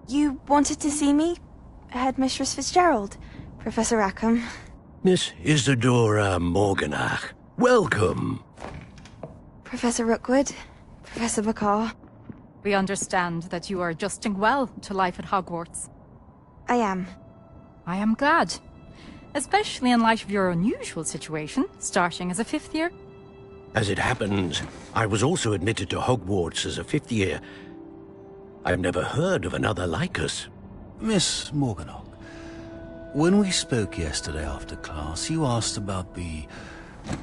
You wanted to see me? Headmistress Fitzgerald, Professor Rackham. Miss Isadora Morganach, welcome. Professor Rookwood, Professor Bakar. We understand that you are adjusting well to life at Hogwarts. I am. I am glad. Especially in light of your unusual situation, starting as a 5th year. As it happens, I was also admitted to Hogwarts as a 5th year. I've never heard of another like us. Miss Morganach, when we spoke yesterday after class, you asked about the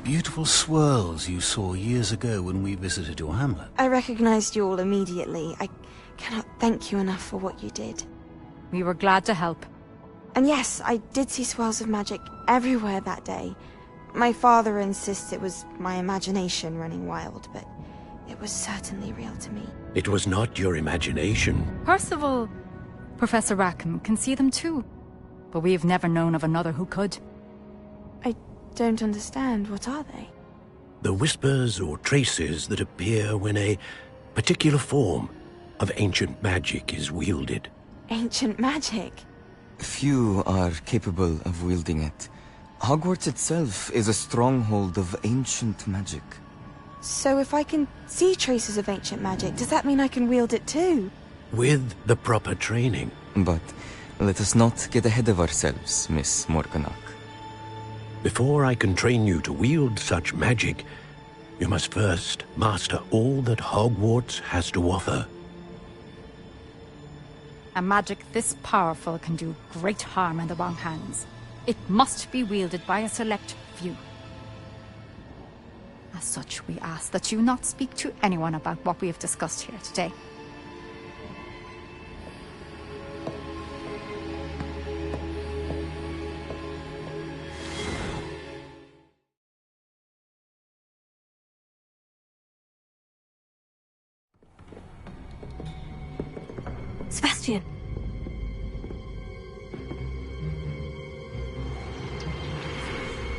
beautiful swirls you saw years ago when we visited your hamlet. I recognized you all immediately. I cannot thank you enough for what you did. We were glad to help. And yes, I did see swirls of magic everywhere that day. My father insists it was my imagination running wild, but it was certainly real to me. It was not your imagination. Percival, Professor Rackham can see them too. But we have never known of another who could. I don't understand. What are they? The whispers or traces that appear when a particular form of ancient magic is wielded. Ancient magic? Few are capable of wielding it. Hogwarts itself is a stronghold of ancient magic. So if I can see traces of ancient magic, does that mean I can wield it too? With the proper training. But let us not get ahead of ourselves, Miss Morganach. Before I can train you to wield such magic, you must first master all that Hogwarts has to offer. A magic this powerful can do great harm in the wrong hands. It must be wielded by a select few. As such, we ask that you not speak to anyone about what we have discussed here today. Sebastian!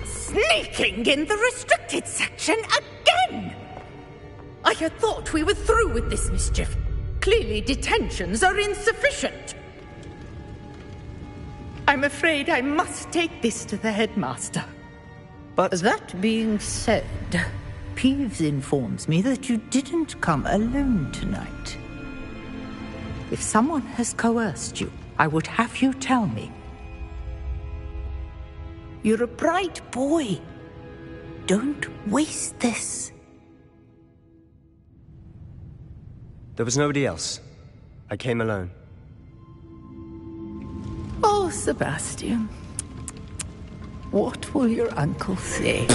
Sneaking in the restricted section again! I had thought we were through with this mischief. Clearly detentions are insufficient. I'm afraid I must take this to the headmaster. But that being said, Peeves informs me that you didn't come alone tonight. If someone has coerced you, I would have you tell me. You're a bright boy. Don't waste this. There was nobody else. I came alone. Oh, Sebastian. What will your uncle say?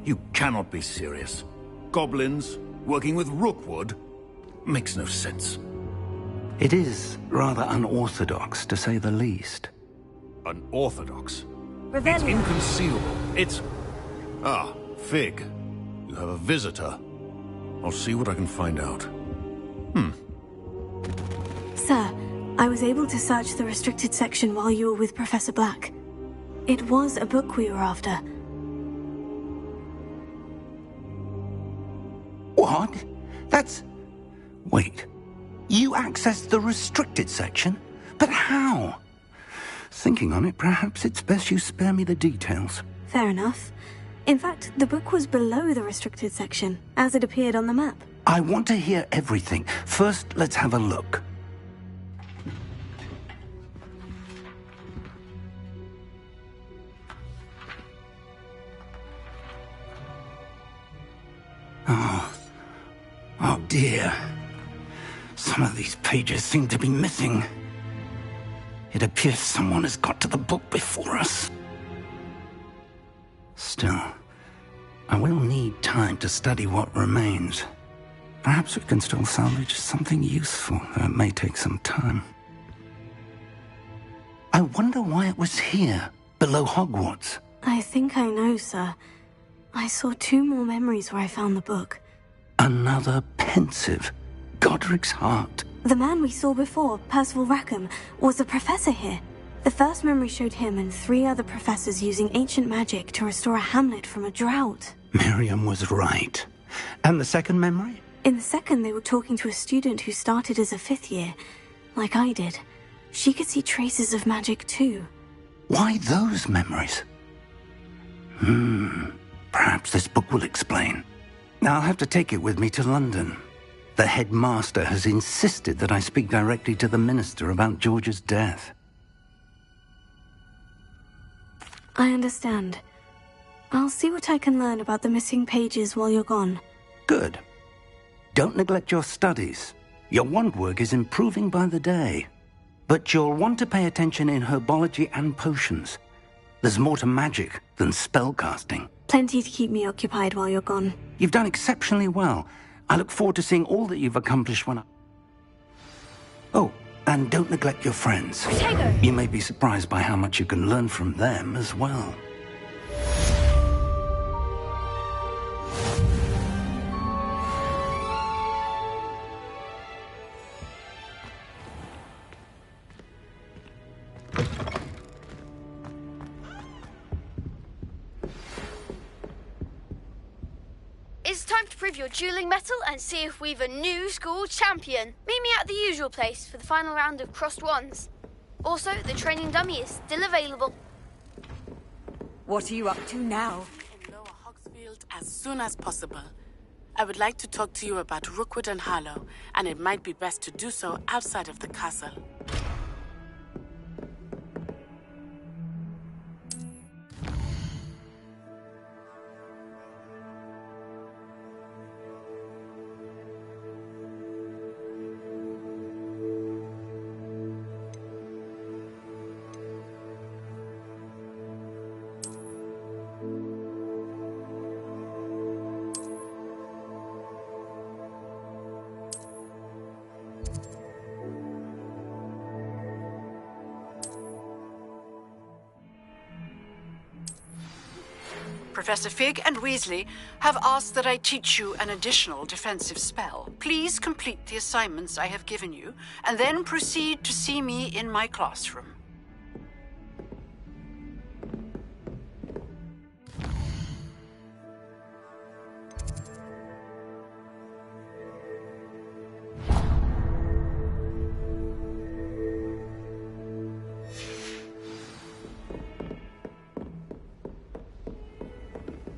You cannot be serious. Goblins working with Rookwood makes no sense. It is rather unorthodox, to say the least. Unorthodox? Revelio. It's inconceivable. It's... Ah, Fig. You have a visitor. I'll see what I can find out. Sir, I was able to search the restricted section while you were with Professor Black. It was a book we were after. What? That's... Wait. You accessed the restricted section? But how? Thinking on it, perhaps it's best you spare me the details. Fair enough. In fact, the book was below the restricted section, as it appeared on the map. I want to hear everything. First, let's have a look. Oh dear. Some of these pages seem to be missing. It appears someone has got to the book before us. Still, I will need time to study what remains. Perhaps we can still salvage something useful, though it may take some time. I wonder why it was here, below Hogwarts. I think I know, sir. I saw 2 more memories where I found the book. Another pensive. Godric's heart. The man we saw before, Percival Rackham, was a professor here. The first memory showed him and 3 other professors using ancient magic to restore a hamlet from a drought. Miriam was right. And the second memory? In the second, they were talking to a student who started as a 5th year, like I did. She could see traces of magic too. Why those memories? Perhaps this book will explain. I'll have to take it with me to London. The headmaster has insisted that I speak directly to the minister about George's death. I understand. I'll see what I can learn about the missing pages while you're gone. Good. Don't neglect your studies. Your wand work is improving by the day. But you'll want to pay attention in herbology and potions. There's more to magic than spellcasting. Plenty to keep me occupied while you're gone. You've done exceptionally well. I look forward to seeing all that you've accomplished when I... Oh, and don't neglect your friends. Protego! You may be surprised by how much you can learn from them as well. It's time to prove your dueling mettle and see if we've a new school champion. Meet me at the usual place for the final round of crossed wands. Also, the training dummy is still available. What are you up to now? In Lower Hogsfield as soon as possible. I would like to talk to you about Rookwood and Harlow, and it might be best to do so outside of the castle. Professor Fig and Weasley have asked that I teach you an additional defensive spell. Please complete the assignments I have given you, and then proceed to see me in my classroom.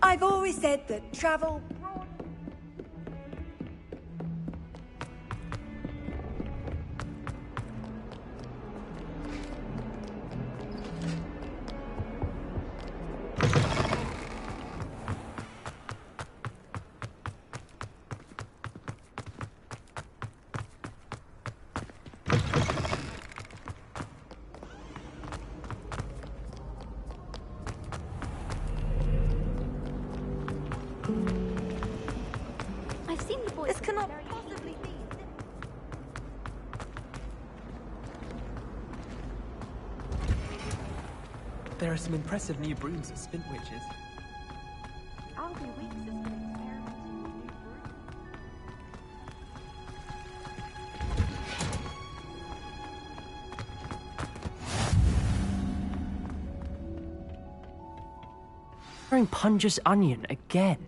I've always said that travel... I've seen the boys. This cannot possibly be. there are some impressive new brooms at Spintwitches. I'll be weeks as an experimenting with new brew. Wearing Punja's onion again.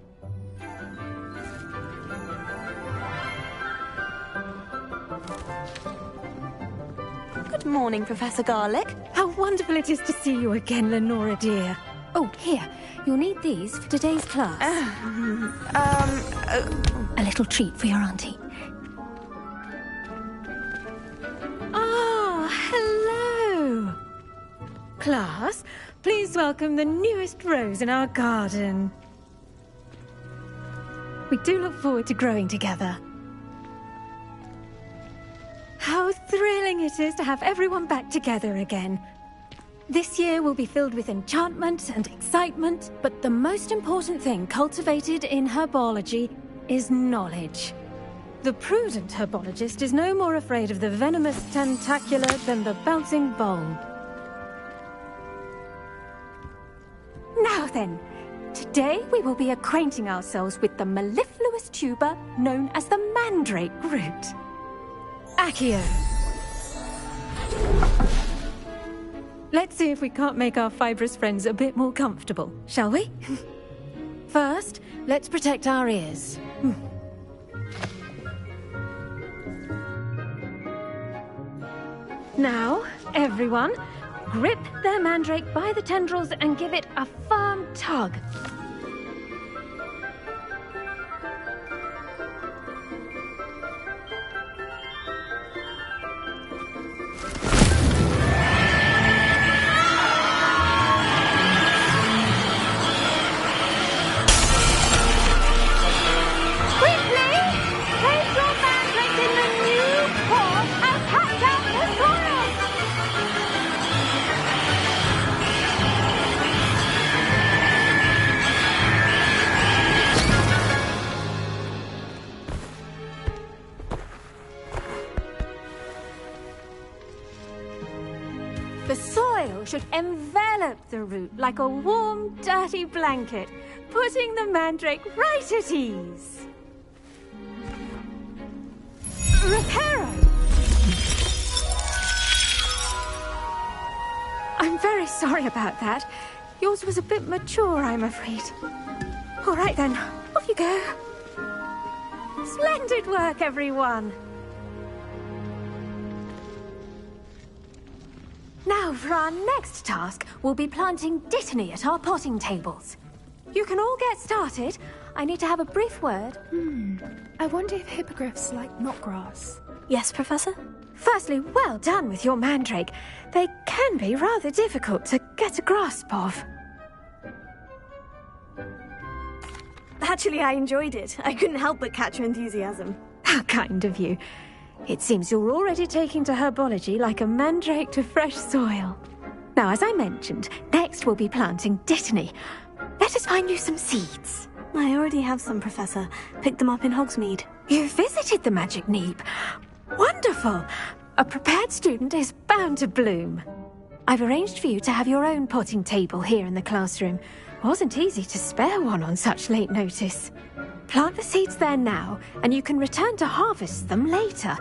Good morning, Professor Garlic. How wonderful it is to see you again, Lenora dear. Oh, here. You'll need these for today's class. A little treat for your auntie. Ah, hello. Class, please welcome the newest rose in our garden. We do look forward to growing together. How thrilling it is to have everyone back together again. This year will be filled with enchantment and excitement, but the most important thing cultivated in herbology is knowledge. The prudent herbologist is no more afraid of the venomous tentacula than the bouncing bulb. Now then, today we will be acquainting ourselves with the mellifluous tuber known as the mandrake root. Accio. Let's see if we can't make our fibrous friends a bit more comfortable, shall we? First, let's protect our ears. Now, everyone, grip their mandrake by the tendrils and give it a firm tug. The soil should envelop the root like a warm, dirty blanket, putting the mandrake right at ease. Reparo! I'm very sorry about that. Yours was a bit mature, I'm afraid. All right then, off you go. Splendid work, everyone. Now, for our next task, we'll be planting dittany at our potting tables. You can all get started. I need to have a brief word. I wonder if hippogriffs like knotgrass. Yes, Professor? Firstly, well done with your mandrake. They can be rather difficult to get a grasp of. Actually, I enjoyed it. I couldn't help but catch your enthusiasm. How kind of you. It seems you're already taking to herbology like a mandrake to fresh soil. Now, as I mentioned, next we'll be planting dittany. Let us find you some seeds. I already have some, Professor. Picked them up in Hogsmeade. You visited the Magic Neep. Wonderful! A prepared student is bound to bloom. I've arranged for you to have your own potting table here in the classroom. Wasn't easy to spare one on such late notice. Plant the seeds there now, and you can return to harvest them later.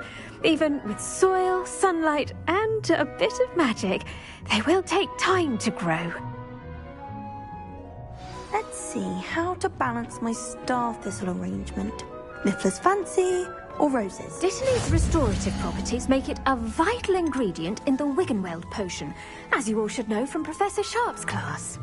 Even with soil, sunlight, and a bit of magic, they will take time to grow. Let's see how to balance my star thistle arrangement. Niffler's fancy or roses? Dittany's restorative properties make it a vital ingredient in the Wiggenweld potion, as you all should know from Professor Sharp's class.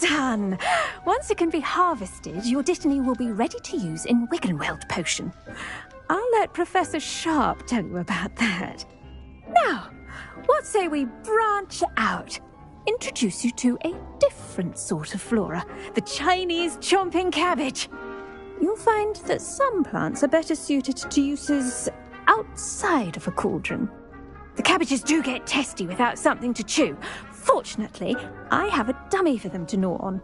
done! Once it can be harvested, your Dittany will be ready to use in Wiggenweld potion. I'll let Professor Sharp tell you about that. Now, what say we branch out? Introduce you to a different sort of flora, the Chinese chomping cabbage. You'll find that some plants are better suited to uses outside of a cauldron. The cabbages do get testy without something to chew. Fortunately, I have a dummy for them to gnaw on.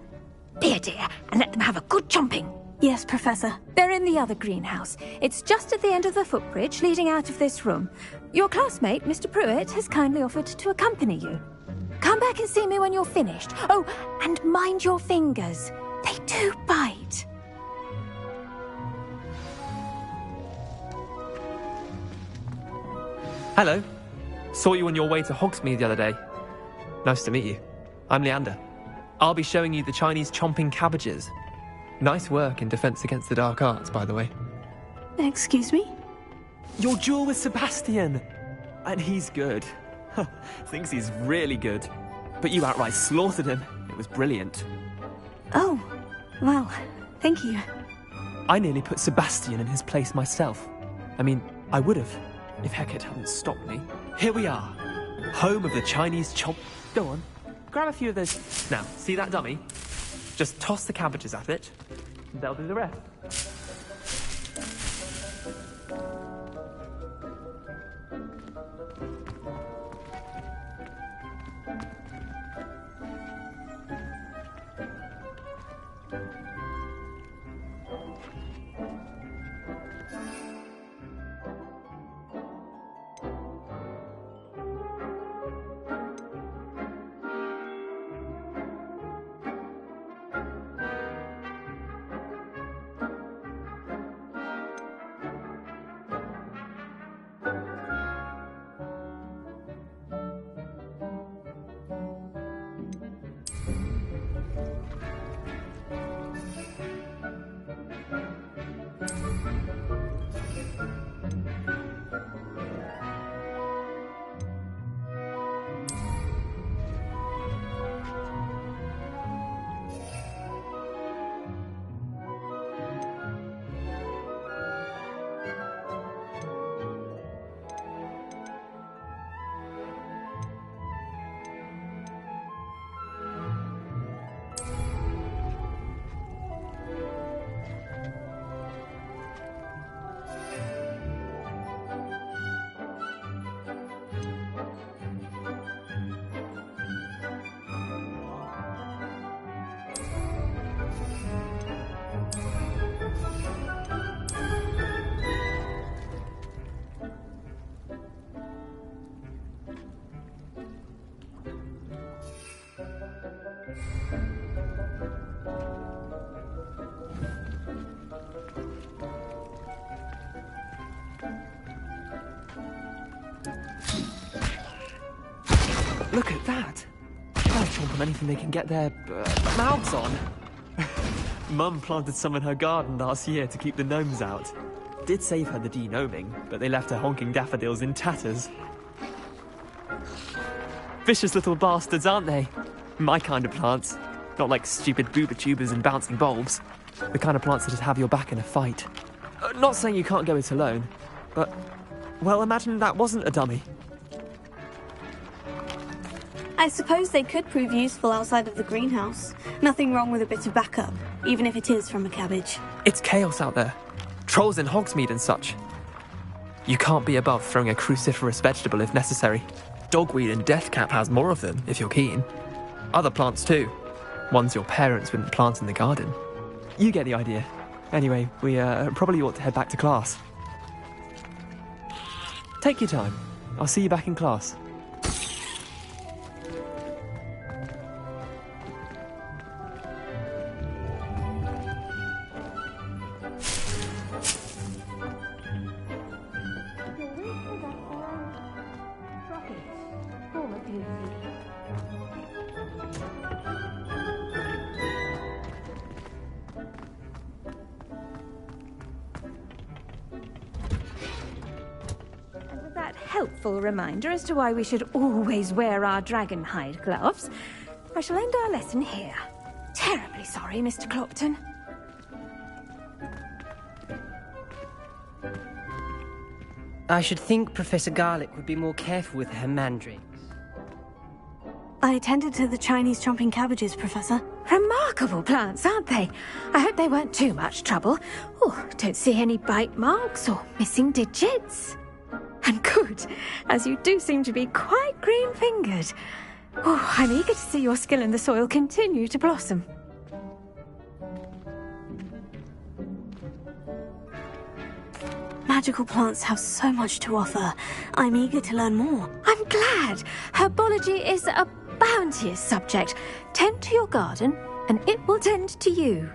Be a dear and let them have a good chomping. Yes, Professor. They're in the other greenhouse. It's just at the end of the footbridge leading out of this room. Your classmate, Mr. Pruitt, has kindly offered to accompany you. Come back and see me when you're finished. Oh, and mind your fingers. They do bite. Hello. Saw you on your way to Hogsmeade the other day. Nice to meet you. I'm Leander. I'll be showing you the Chinese chomping cabbages. Nice work in Defense Against the Dark Arts, by the way. Excuse me? Your duel with Sebastian! And he's good. Thinks he's really good. But you outright slaughtered him. It was brilliant. Oh, well, thank you. I nearly put Sebastian in his place myself. I mean, I would have, if Hecate hadn't stopped me. Here we are. Home of the Chinese chomp... Go on, grab a few of those... Now, see that dummy? Just toss the cabbages at it. They'll do the rest. Look at that! They'll chomp on anything they can get their mouths on. Mum planted some in her garden last year to keep the gnomes out. Did save her the de-gnoming, but they left her honking daffodils in tatters. Vicious little bastards, aren't they? My kind of plants. Not like stupid booba tubers and bouncing bulbs. The kind of plants that just have your back in a fight. Not saying you can't go it alone, but... Well, imagine that wasn't a dummy. I suppose they could prove useful outside of the greenhouse. Nothing wrong with a bit of backup, even if it is from a cabbage. It's chaos out there. Trolls in Hogsmeade and such. You can't be above throwing a cruciferous vegetable if necessary. Dogweed and deathcap has more of them, if you're keen. Other plants too. Ones your parents wouldn't plant in the garden. You get the idea. Anyway, we probably ought to head back to class. Take your time. I'll see you back in class. Helpful reminder as to why we should always wear our dragon hide gloves. I shall end our lesson here. terribly sorry, Mr. Clopton. I should think Professor Garlick would be more careful with her mandrakes. I attended to the Chinese chomping cabbages, Professor. Remarkable plants, aren't they? I hope they weren't too much trouble. Oh, don't see any bite marks or missing digits. And good, as you do seem to be quite green-fingered. Oh, I'm eager to see your skill in the soil continue to blossom. Magical plants have so much to offer. I'm eager to learn more. I'm glad. Herbology is a bounteous subject. Tend to your garden, and it will tend to you.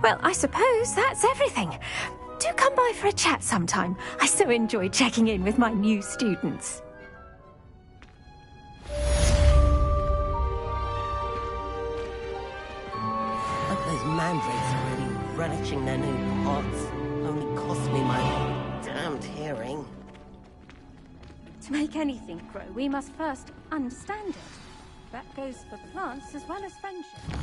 Well, I suppose that's everything. Do come by for a chat sometime. I so enjoy checking in with my new students. But those mandrakes are really relishing their new pots. Only cost me my damned hearing. To make anything grow, we must first understand it. That goes for plants as well as friendship.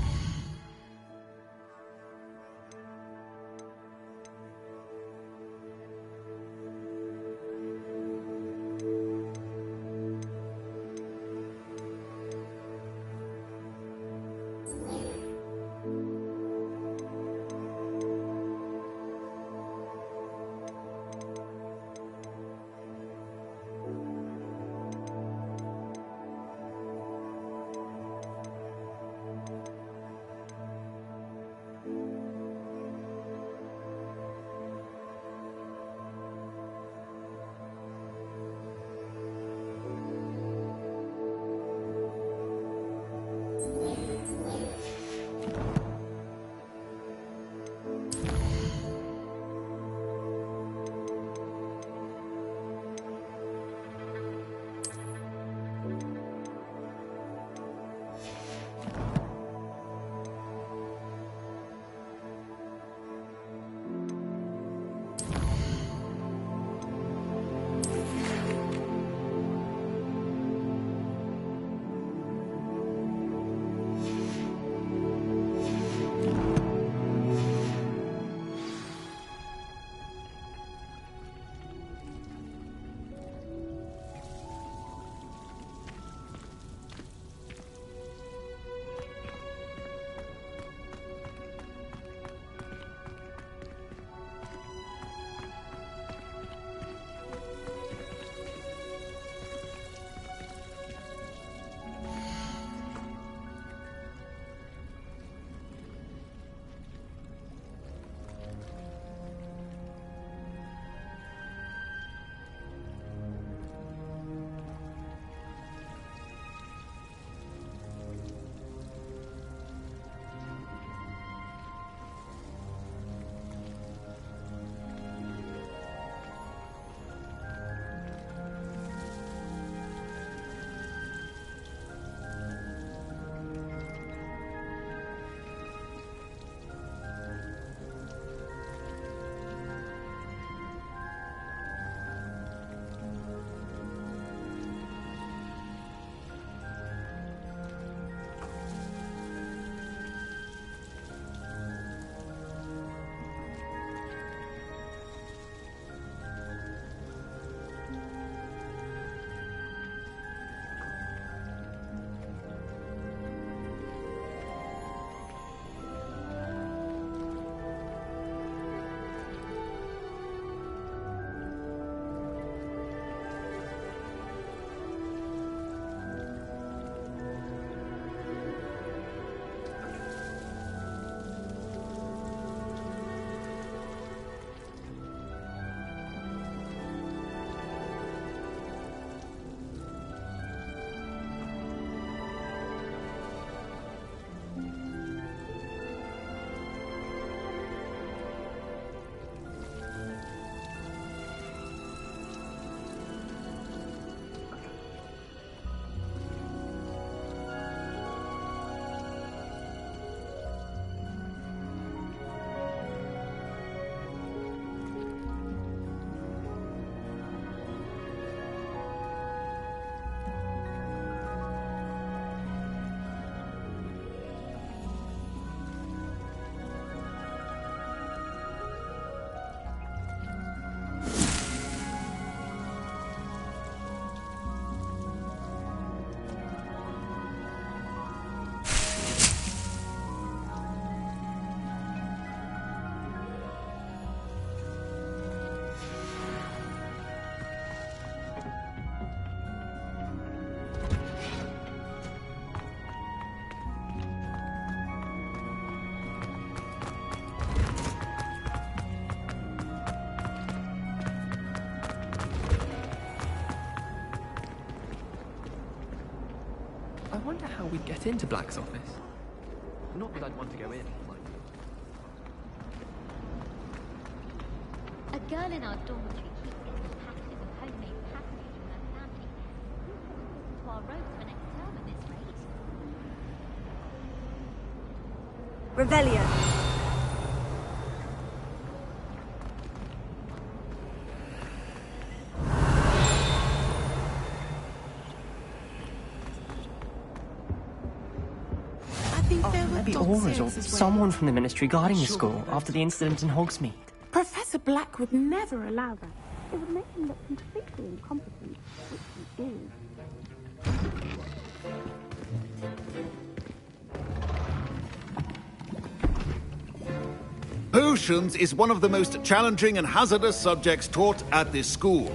wonder how we'd get into Black's office. Not that I'd want to go in. A girl in our dormitory keeps getting packages of homemade pastries from her family. To our robes for next term at this rate. Revelio. Maybe Aura's or someone from the Ministry guarding the school after the incident in Hogsmeade. Professor Black would never allow that. It would make him look completely incompetent, which he is. Potions is one of the most challenging and hazardous subjects taught at this school.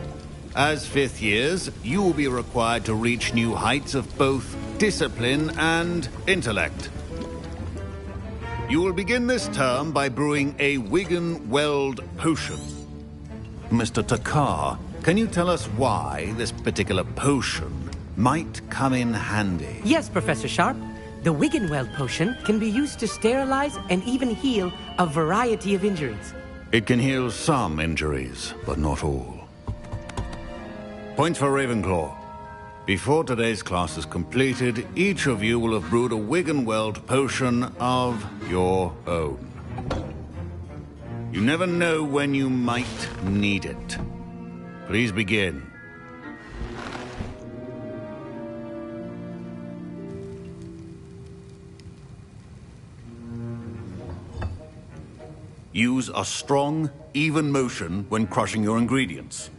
As fifth years, you will be required to reach new heights of both discipline and intellect. You will begin this term by brewing a Wigan Weld potion. Mr. Takar, can you tell us why this particular potion might come in handy? Yes, Professor Sharp. The Wiggenweld potion can be used to sterilize and even heal a variety of injuries. It can heal some injuries, but not all. Points for Ravenclaw. Before today's class is completed, each of you will have brewed a Wiggenweld potion of your own. You never know when you might need it. Please begin. Use a strong, even motion when crushing your ingredients.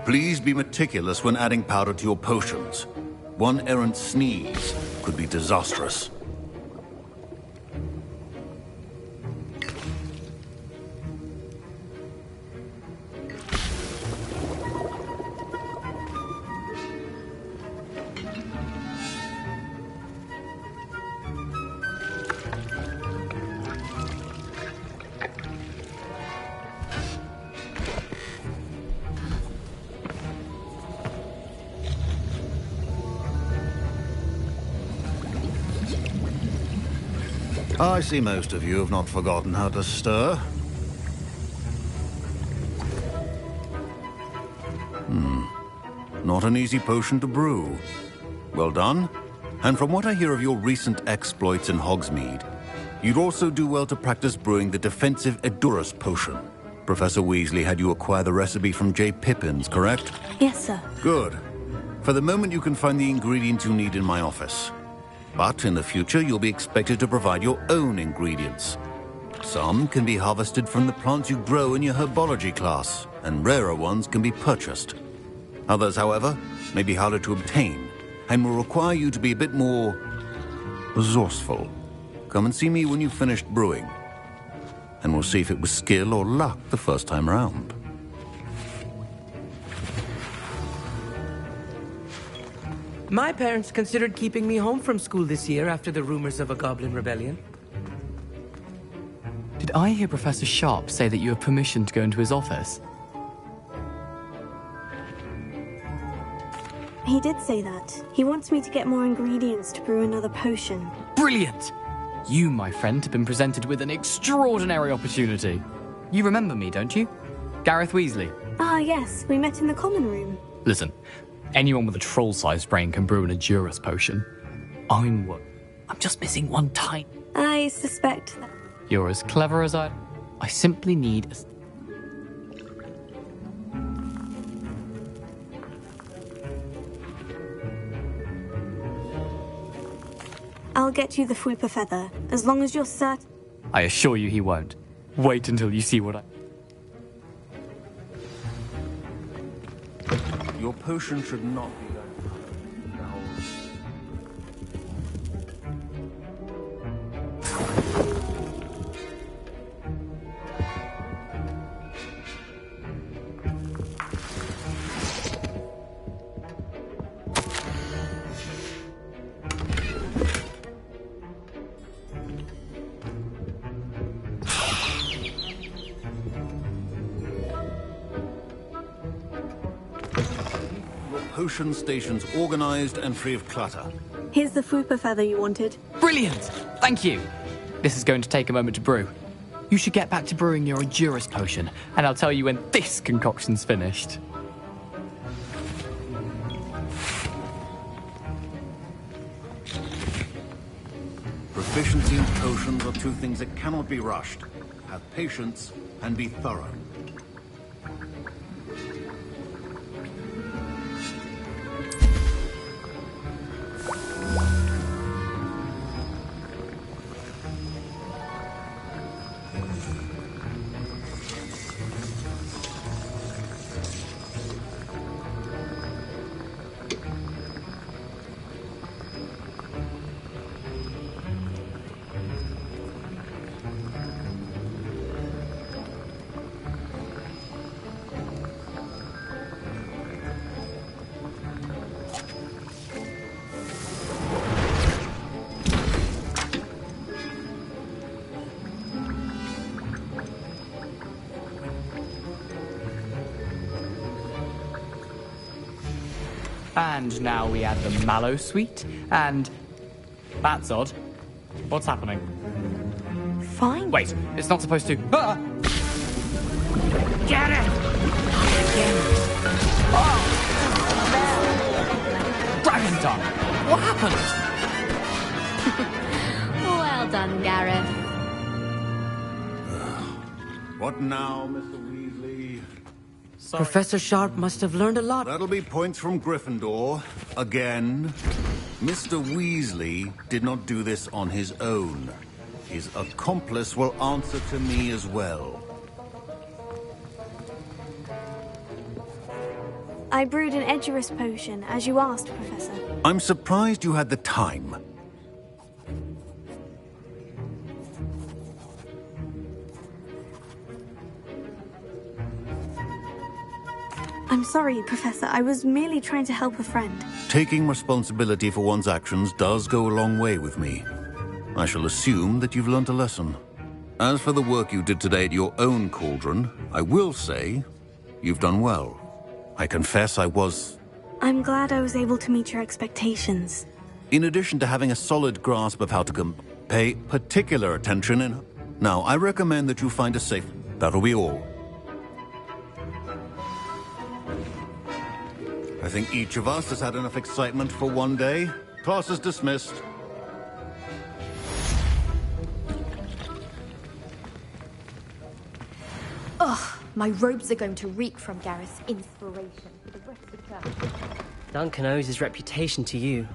Please be meticulous when adding powder to your potions. One errant sneeze could be disastrous. I see most of you have not forgotten how to stir. Not an easy potion to brew. Well done. And from what I hear of your recent exploits in Hogsmeade, you'd also do well to practice brewing the defensive Edurus potion. Professor Weasley had you acquire the recipe from J. Pippins, correct? Yes, sir. Good. For the moment, you can find the ingredients you need in my office. But in the future, you'll be expected to provide your own ingredients. Some can be harvested from the plants you grow in your herbology class, and rarer ones can be purchased. Others, however, may be harder to obtain, and will require you to be a bit more resourceful. Come and see me when you've finished brewing, and we'll see if it was skill or luck the first time round. My parents considered keeping me home from school this year after the rumors of a goblin rebellion. Did I hear Professor Sharp say that you have permission to go into his office? He did say that. He wants me to get more ingredients to brew another potion. Brilliant! You, my friend, have been presented with an extraordinary opportunity. You remember me, don't you? Gareth Weasley. Ah, yes. We met in the common room. Listen, anyone with a troll-sized brain can brew an Edurus potion. I'm just missing one tiny... I suspect that... You're as clever as I simply need a... I'll get you the Fwooper Feather, as long as you're certain... I assure you he won't. Wait until you see what I... Your potion should not be that. potion stations organized and free of clutter. Here's the Fupa feather you wanted. Brilliant! Thank you. This is going to take a moment to brew. You should get back to brewing your Endurance potion, and I'll tell you when this concoction's finished. Proficiency and potions are two things that cannot be rushed. Have patience and be thorough. And now we add the mallow sweet, and... That's odd. What's happening? Fine. Wait, it's not supposed to... Ah! Get it! Dragon tongue! What happened? Well done, Gareth. What now, Mr. Weasley? Professor Sharp must have learned a lot. That'll be points from Gryffindor. Again. Mr. Weasley did not do this on his own. His accomplice will answer to me as well. I brewed an Edurus potion, as you asked, Professor. I'm surprised you had the time. I'm sorry, Professor. I was merely trying to help a friend. Taking responsibility for one's actions does go a long way with me. I shall assume that you've learnt a lesson. As for the work you did today at your own cauldron, I will say you've done well. I confess I was... I'm glad I was able to meet your expectations. In addition to having a solid grasp of how to pay particular attention in... Now, I recommend that you find a safe... That'll be all. I think each of us has had enough excitement for one day. Class is dismissed. Ugh, my robes are going to reek from Gareth's inspiration for the rest of the term. Duncan owes his reputation to you.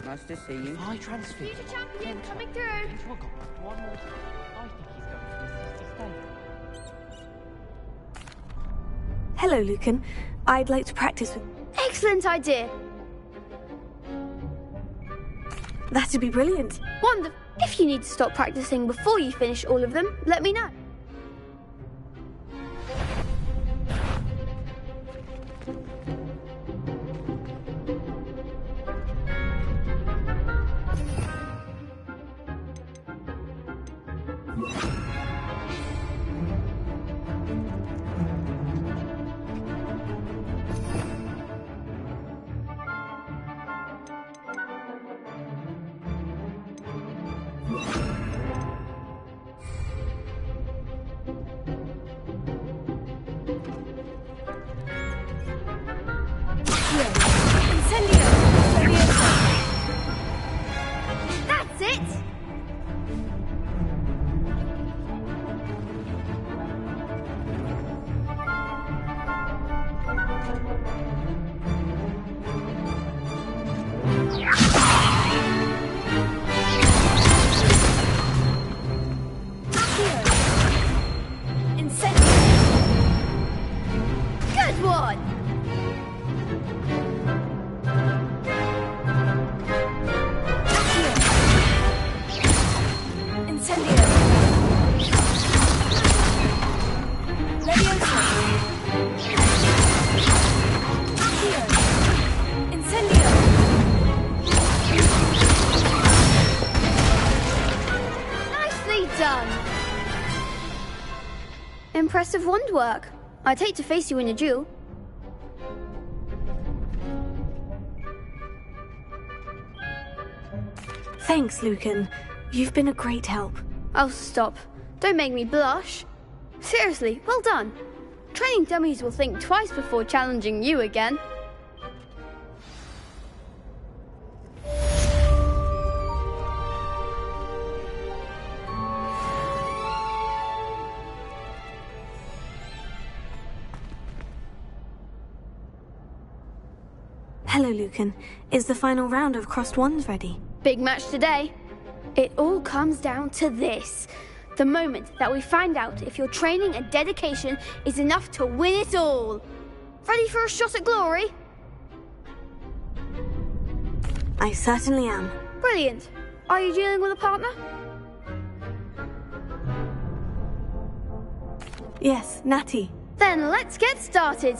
Nice to see you. I transfer. Future champion coming through. One more. I think he's going to stay. Hello, Lucan. I'd like to practice with... Excellent idea. That'd be brilliant. Wonderful. If you need to stop practicing before you finish all of them, let me know. Nicely done! Impressive wand work. I'd hate to face you in a duel. Thanks, Lucan. You've been a great help. Oh, stop. Don't make me blush. Seriously, well done. Training dummies will think twice before challenging you again. Hello, Lucan. Is the final round of Crossed Wands ready? Big match today. It all comes down to this. The moment that we find out if your training and dedication is enough to win it all. Ready for a shot at glory? I certainly am. Brilliant. Are you dealing with a partner? Yes, Natty. Then let's get started.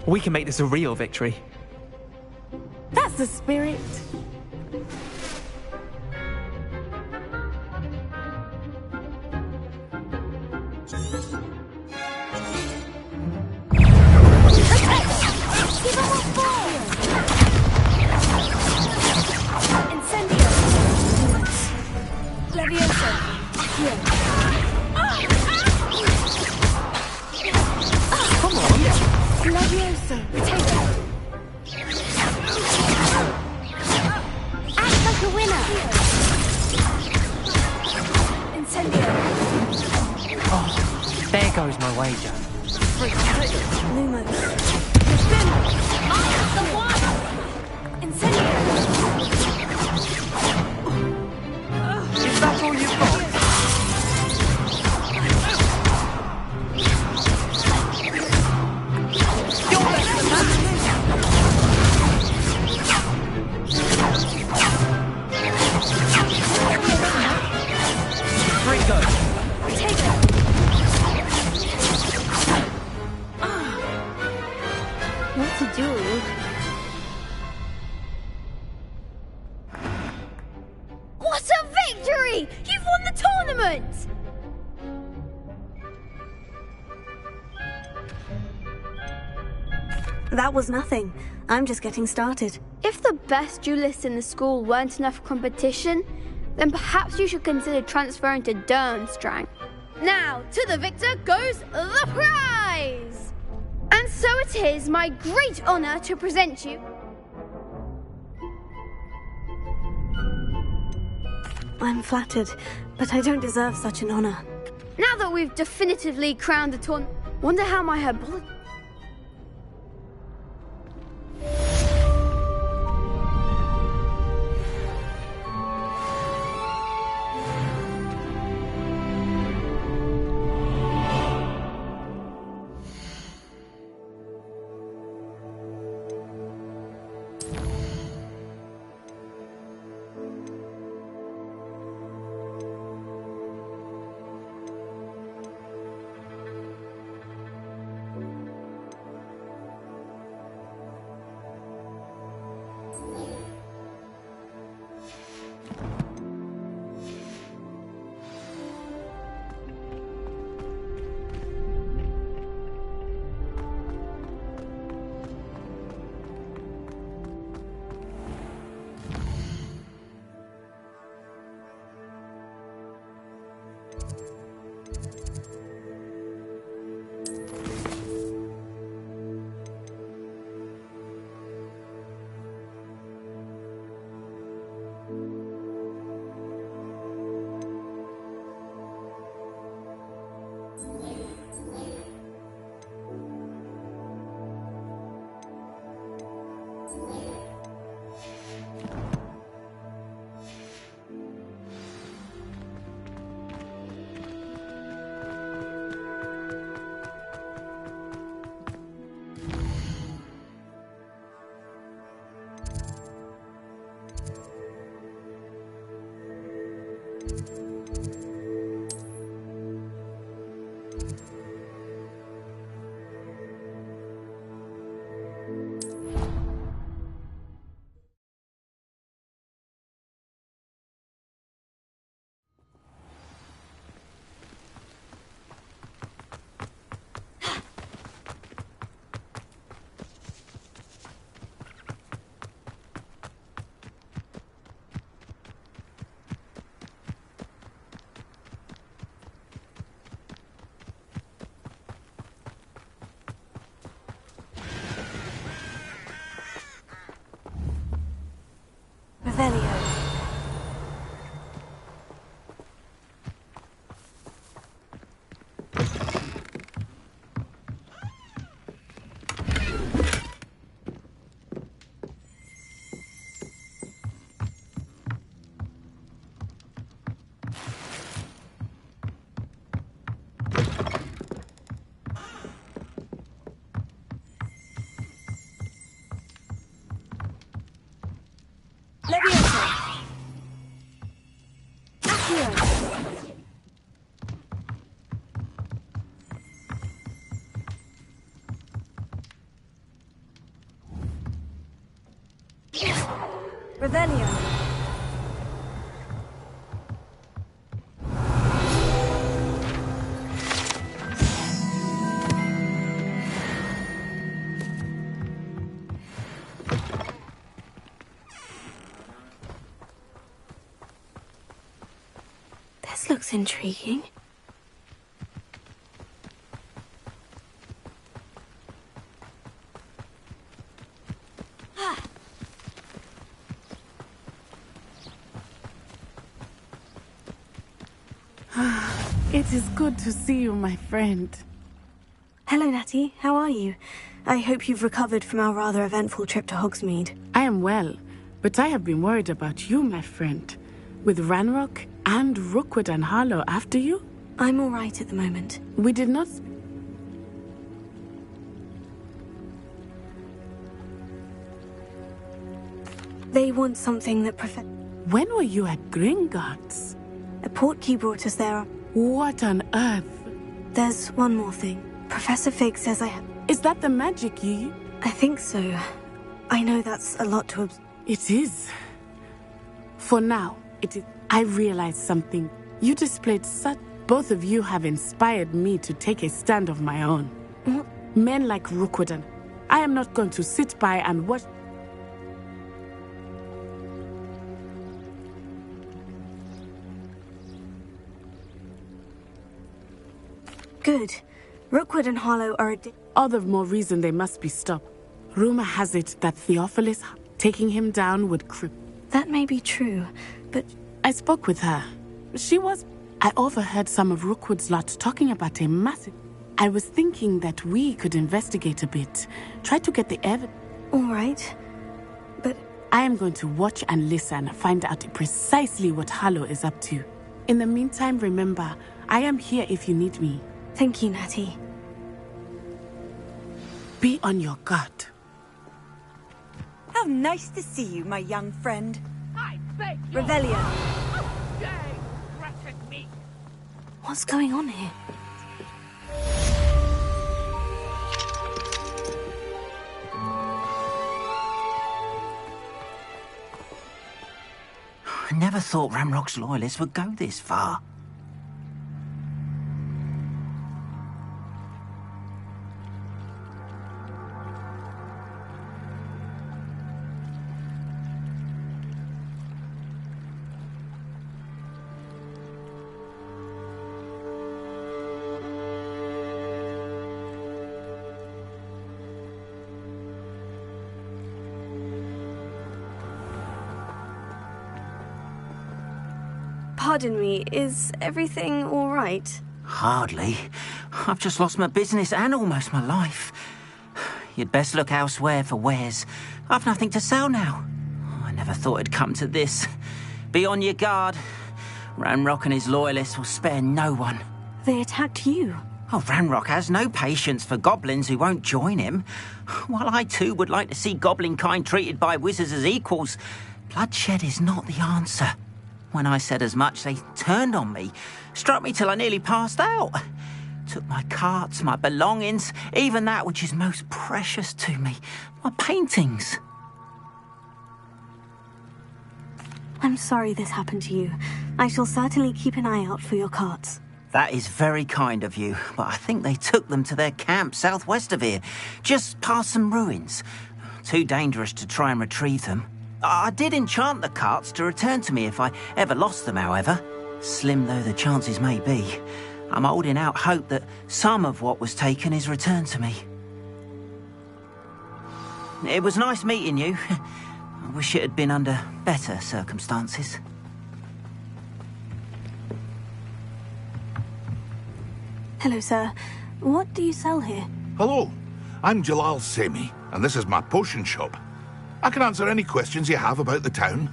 We can make this a real victory. That's the spirit. There goes my wager. Lumos. Is that all you've got? You're less than that. Three go. Take it. What to do? What a victory! You've won the tournament! That was nothing. I'm just getting started. If the best duelists in the school weren't enough competition, then perhaps you should consider transferring to Durmstrang. Now, to the victor goes the prize! And so it is my great honor to present you... I'm flattered, but I don't deserve such an honor. Now that we've definitively crowned the tournament, wonder how my herbology... Revelio. This looks intriguing. It is good to see you, my friend. Hello, Natty. How are you? I hope you've recovered from our rather eventful trip to Hogsmeade. I am well, but I have been worried about you, my friend. With Ranrock and Rookwood and Harlow after you? I'm all right at the moment. We did not... They want something that When were you at Gringotts? A portkey brought us there. What on earth? There's one more thing. Professor Fig says I have... Is that the magic you... I think so. I know that's a lot to... It is. For now, it is... I realize something. You displayed such... Both of you have inspired me to take a stand of my own. What? Men like Rookwood and... I am not going to sit by and watch... Good. Rookwood and Harlow are all the more reason they must be stopped. Rumor has it that Theophilus taking him down would cripple. That may be true, but... I spoke with her. She was... I overheard some of Rookwood's lot talking about a massive... I was thinking that we could investigate a bit. Try to get the evidence. All right. But... I am going to watch and listen, find out precisely what Harlow is up to. In the meantime, remember, I am here if you need me. Thank you, Natty. Be on your guard. How nice to see you, my young friend. I beg Revelio. What's going on here? I never thought Ranrock's loyalists would go this far. Pardon me, is everything all right? Hardly. I've just lost my business and almost my life. You'd best look elsewhere for wares. I've nothing to sell now. I never thought it'd come to this. Be on your guard. Ranrock and his loyalists will spare no one. They attacked you. Oh, Ranrock has no patience for goblins who won't join him. While I too would like to see goblin kind treated by wizards as equals, bloodshed is not the answer. When I said as much, they turned on me, struck me till I nearly passed out. Took my carts, my belongings, even that which is most precious to me, my paintings. I'm sorry this happened to you. I shall certainly keep an eye out for your carts. That is very kind of you, but I think they took them to their camp southwest of here, just past some ruins. Too dangerous to try and retrieve them. I did enchant the carts to return to me if I ever lost them, however. Slim though the chances may be, I'm holding out hope that some of what was taken is returned to me. It was nice meeting you. I wish it had been under better circumstances. Hello, sir. What do you sell here? Hello, I'm Jalal Semi, and this is my potion shop. I can answer any questions you have about the town.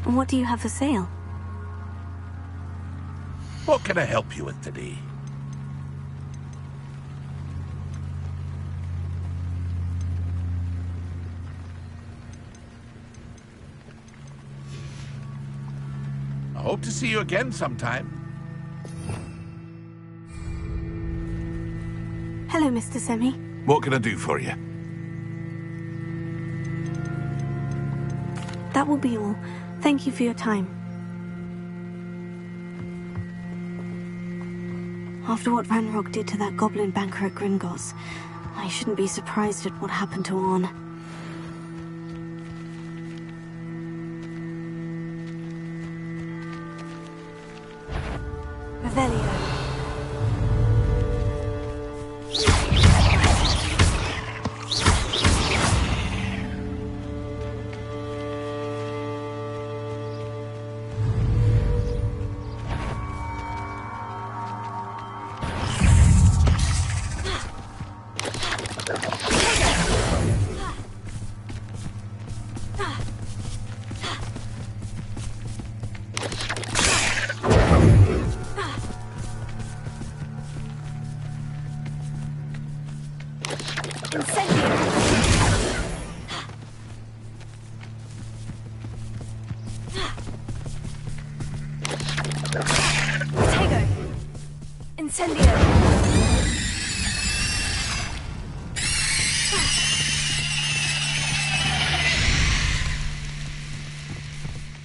What do you have for sale? What can I help you with today? hope to see you again sometime. Hello, Mr. Semi. What can I do for you? That will be all. Thank you for your time. After what Ranrock did to that goblin banker at Gringotts, I shouldn't be surprised at what happened to Orn. Revelio.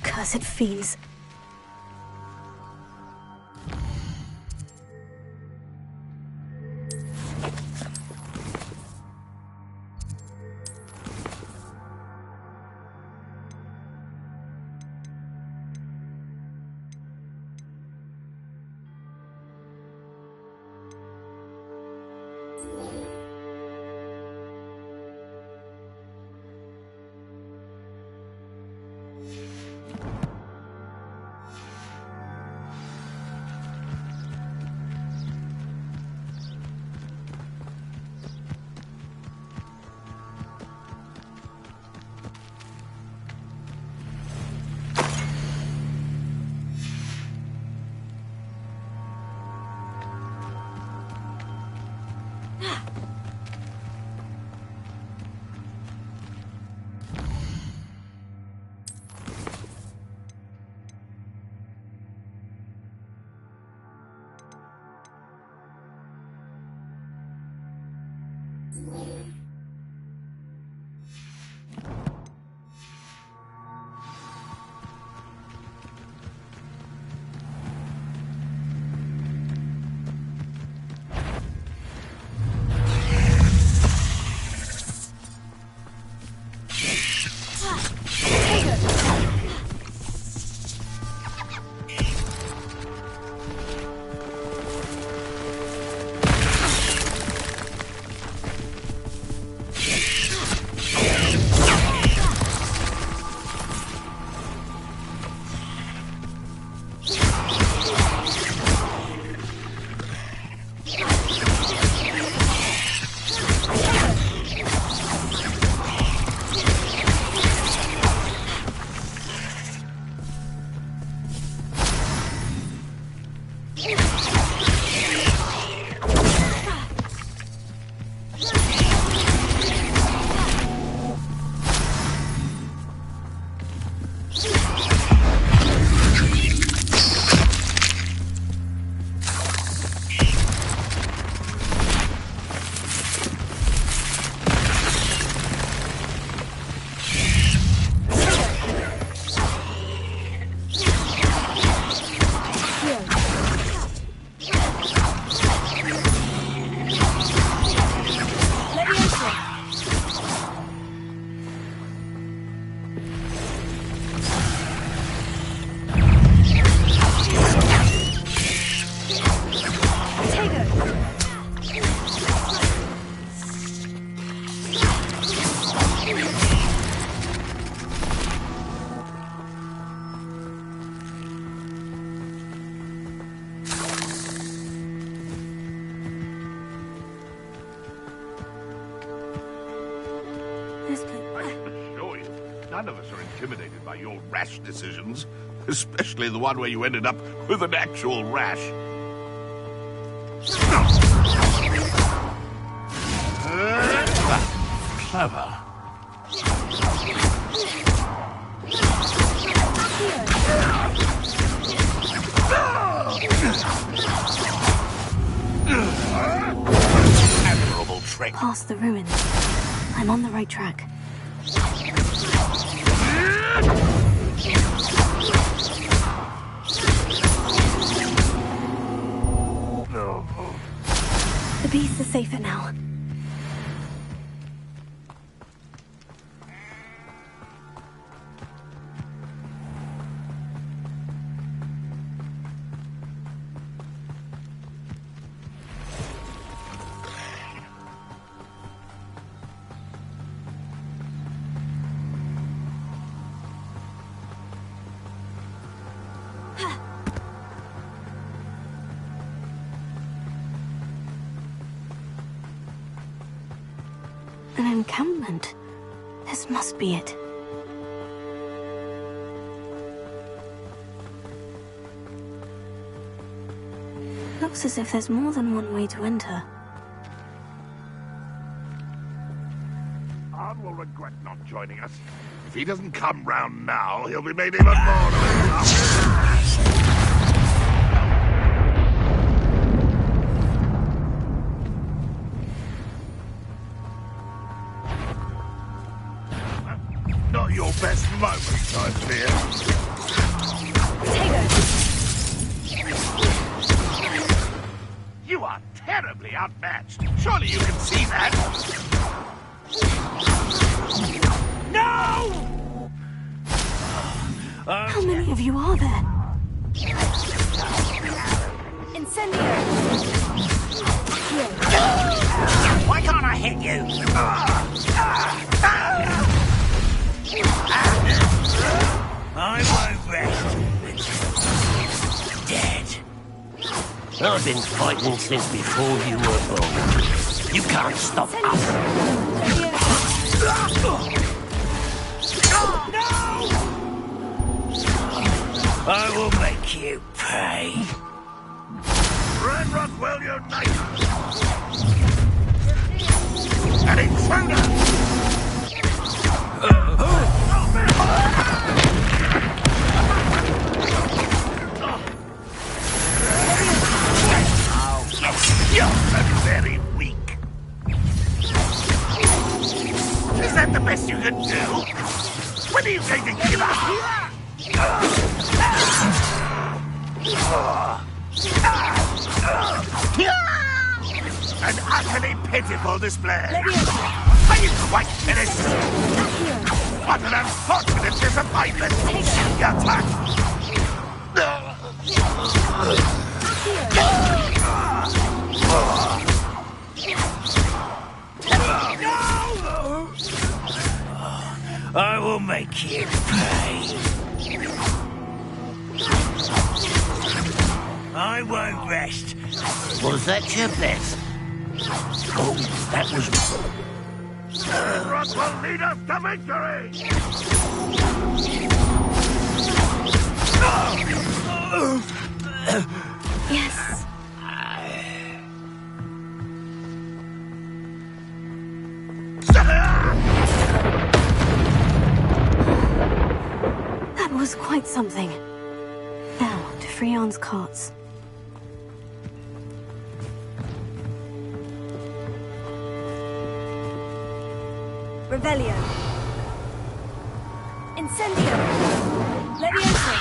Cursed fiends. None of us are intimidated by your rash decisions, especially the one where you ended up with an actual rash. Clever. trick. Past the ruins. I'm on the right track. The beasts are safer now. An encampment. This must be it. Looks as if there's more than one way to enter. Arn will regret not joining us. If he doesn't come round now, he'll be made even more of it. Not your best moments, I fear. You are terribly outmatched. Surely you can see that. No! How many of you are there? Incendio! Why can't I hit you? I won't rest. Dead. I've been fighting since before you were born. You can't stop us. I will make you pay. Red Rockwell unite! An intruder! You're very weak. Is that the best you can do? When are you going to give up? An utterly pitiful display. Are you quite finished? What an unfortunate disappointment. Your turn. I will make you pay. I won't rest. Was that your best? Oh, that was... Rock will lead us to victory! Yes. That was quite something. Now, to Freon's carts. Revelio. Incendio. Levioso.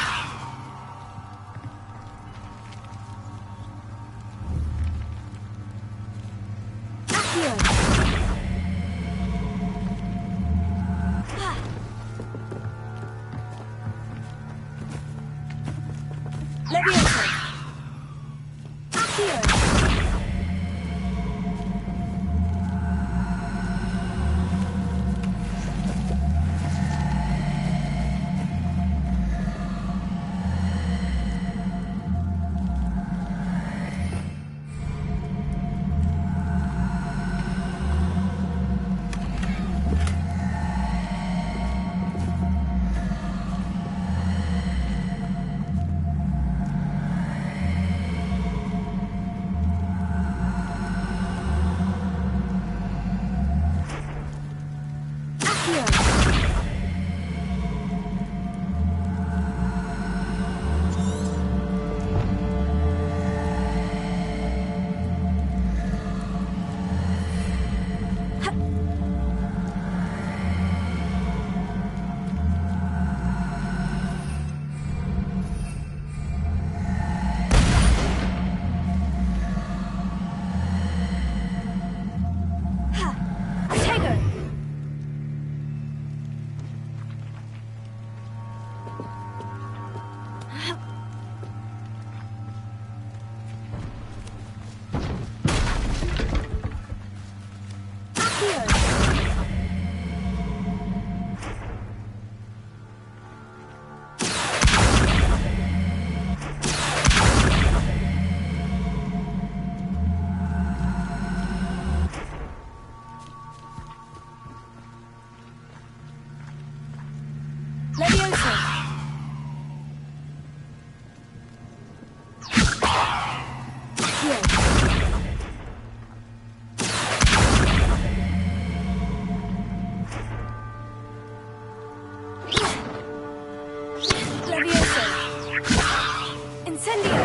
Incendio!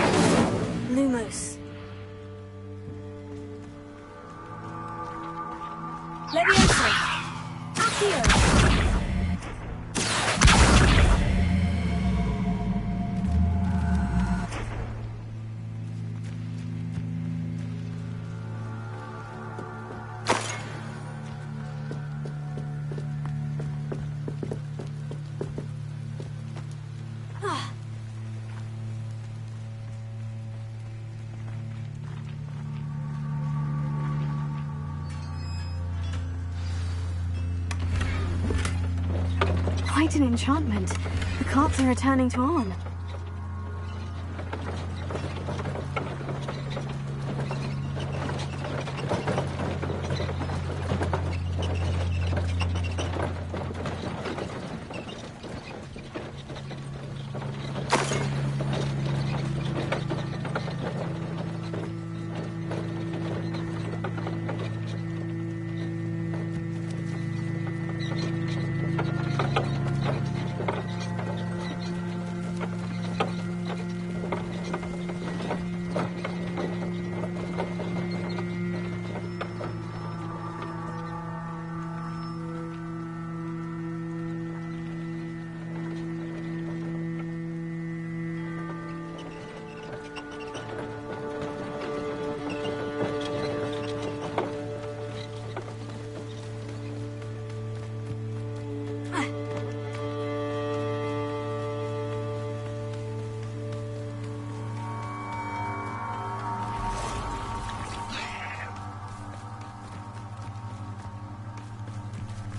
Lumos. Levioso! Accio! Quite an enchantment. The carts are returning to Arn.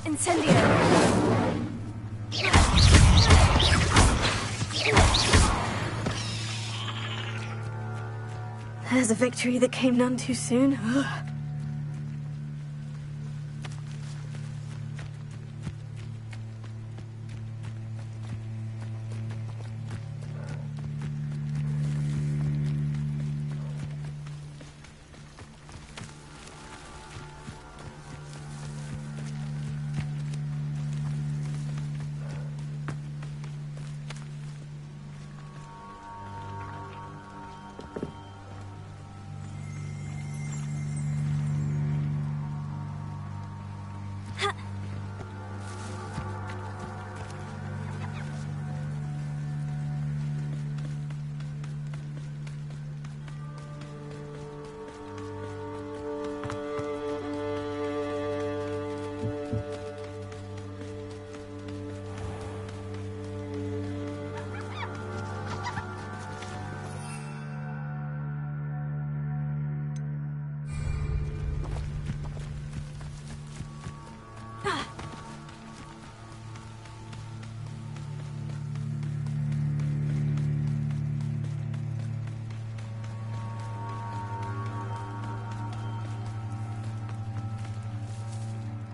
Incendio! There's a victory that came none too soon.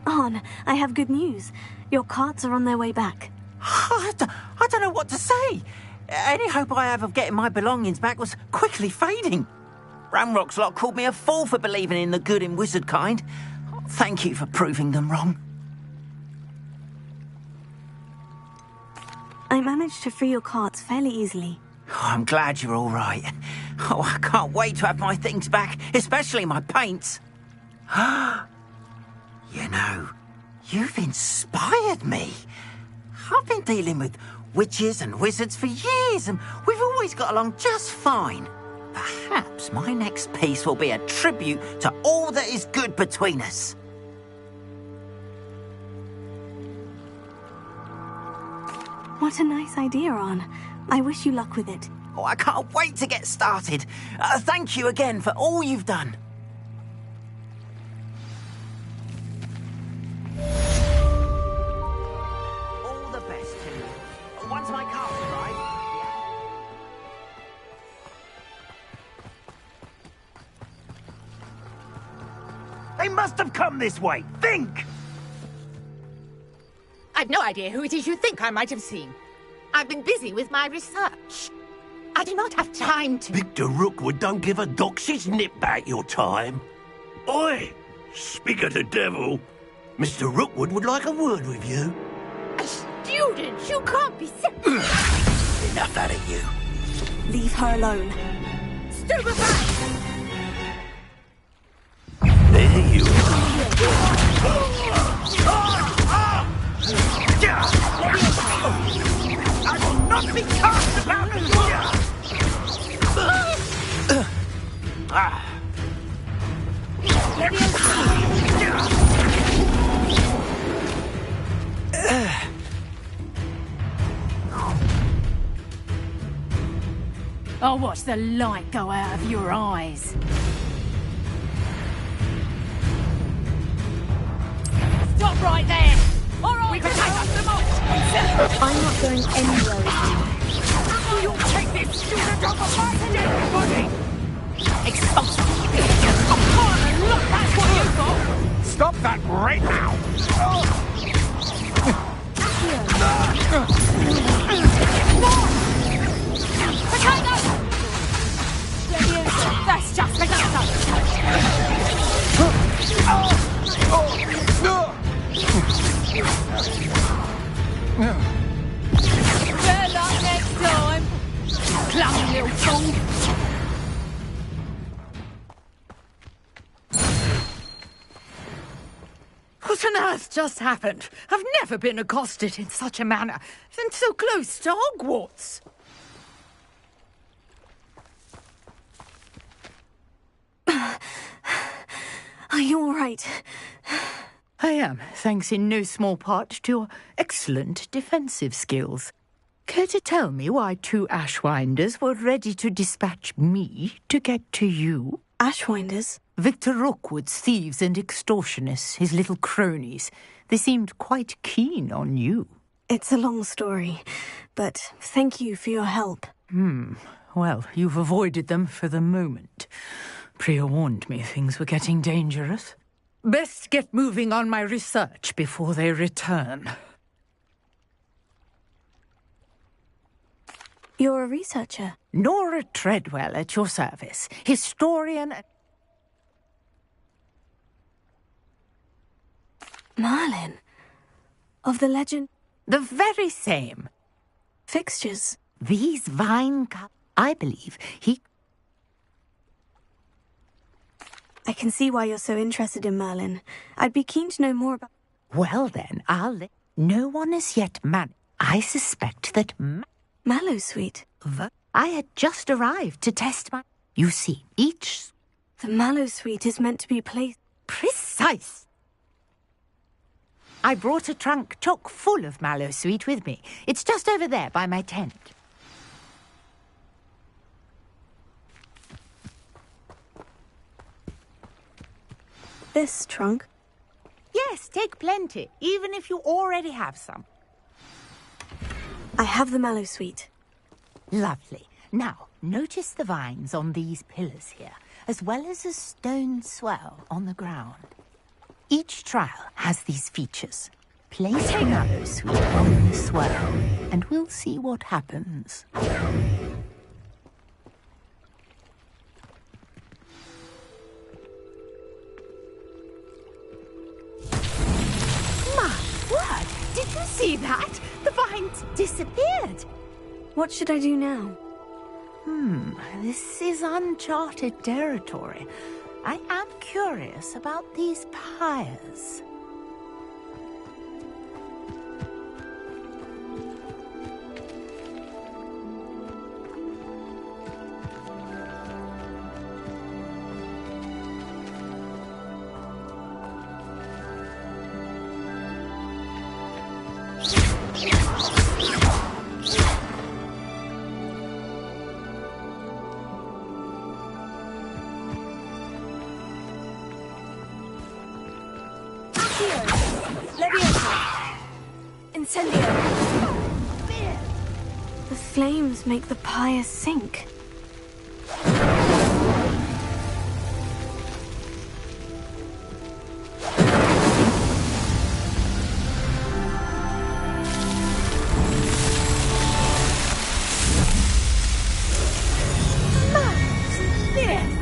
Arn, I have good news. Your carts are on their way back. I don't know what to say. Any hope I have of getting my belongings back was quickly fading. Ramrock's lot called me a fool for believing in the good in wizard kind. Thank you for proving them wrong. I managed to free your carts fairly easily. Oh, I'm glad you're all right. Oh, I can't wait to have my things back, especially my paints. You know, you've inspired me. I've been dealing with witches and wizards for years, and we've always got along just fine. Perhaps my next piece will be a tribute to all that is good between us. What a nice idea, Arn. I wish you luck with it. Oh, I can't wait to get started. Thank you again for all you've done. All the best to you. Once my car's arrived, They must have come this way. Think! I've no idea who it is you think I might have seen. I've been busy with my research. I do not have time to... Victor Rookwood don't give a doxy's nip back your time. Oi! Speak of the devil. Mr. Rookwood would like a word with you. A student? You can't be... Enough out of you. Leave her alone. Stupefy! There you I will not be cast about I'll watch the light go out of your eyes. Stop right there! All right, we can take us the most. I'm not going anywhere with you. You'll take this student off of my dead body! Expulsion! Oh, look, that's what you got! Stop that right now! That's just the Better luck next time, clumsy little fool. What on earth just happened? I've never been accosted in such a manner, and so close to Hogwarts. Are you all right? I am, thanks in no small part to your excellent defensive skills. Care to tell me why 2 Ashwinders were ready to dispatch me to get to you? Ashwinders? Victor Rookwood's thieves and extortionists, his little cronies. They seemed quite keen on you. It's a long story, but thank you for your help. Well, you've avoided them for the moment. Priya warned me things were getting dangerous. Best get moving on my research before they return. You're a researcher? Nora Treadwell at your service. Historian... Merlin? Of the legend? The very same. Fixtures? These vine cups, I believe he... I can see why you're so interested in Merlin. I'd be keen to know more about... Well then, I'll let... No one has yet I suspect that Mallowsweet? I had just arrived to test my... You see, each... The Mallowsweet is meant to be placed... Precise! I brought a trunk chock full of Mallowsweet with me. It's just over there by my tent. This trunk? Yes, take plenty, even if you already have some. I have the Mallowsweet. Lovely. Now, notice the vines on these pillars here, as well as a stone swell on the ground. Each trial has these features. Place a Mallowsweet on the swell, and we'll see what happens. My word! Did you see that? The vines disappeared. What should I do now? This is uncharted territory. I am curious about these pyres. The flames make the pyre sink.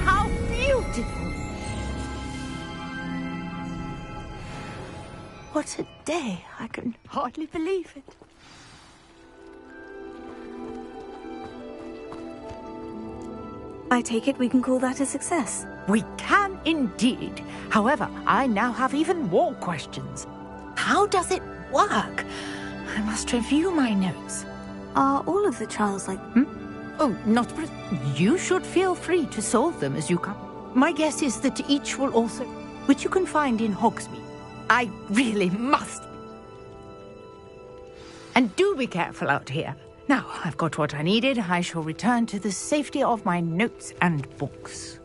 How beautiful! What a day! I can hardly believe it. I take it we can call that a success. We can indeed. However, I now have even more questions. How does it work? I must review my notes. Are all of the trials like... Oh, not... You should feel free to solve them as you come. My guess is that each will also... which you can find in Hogsmeade. I really must. And do be careful out here. Now, I've got what I needed. I shall return to the safety of my notes and books.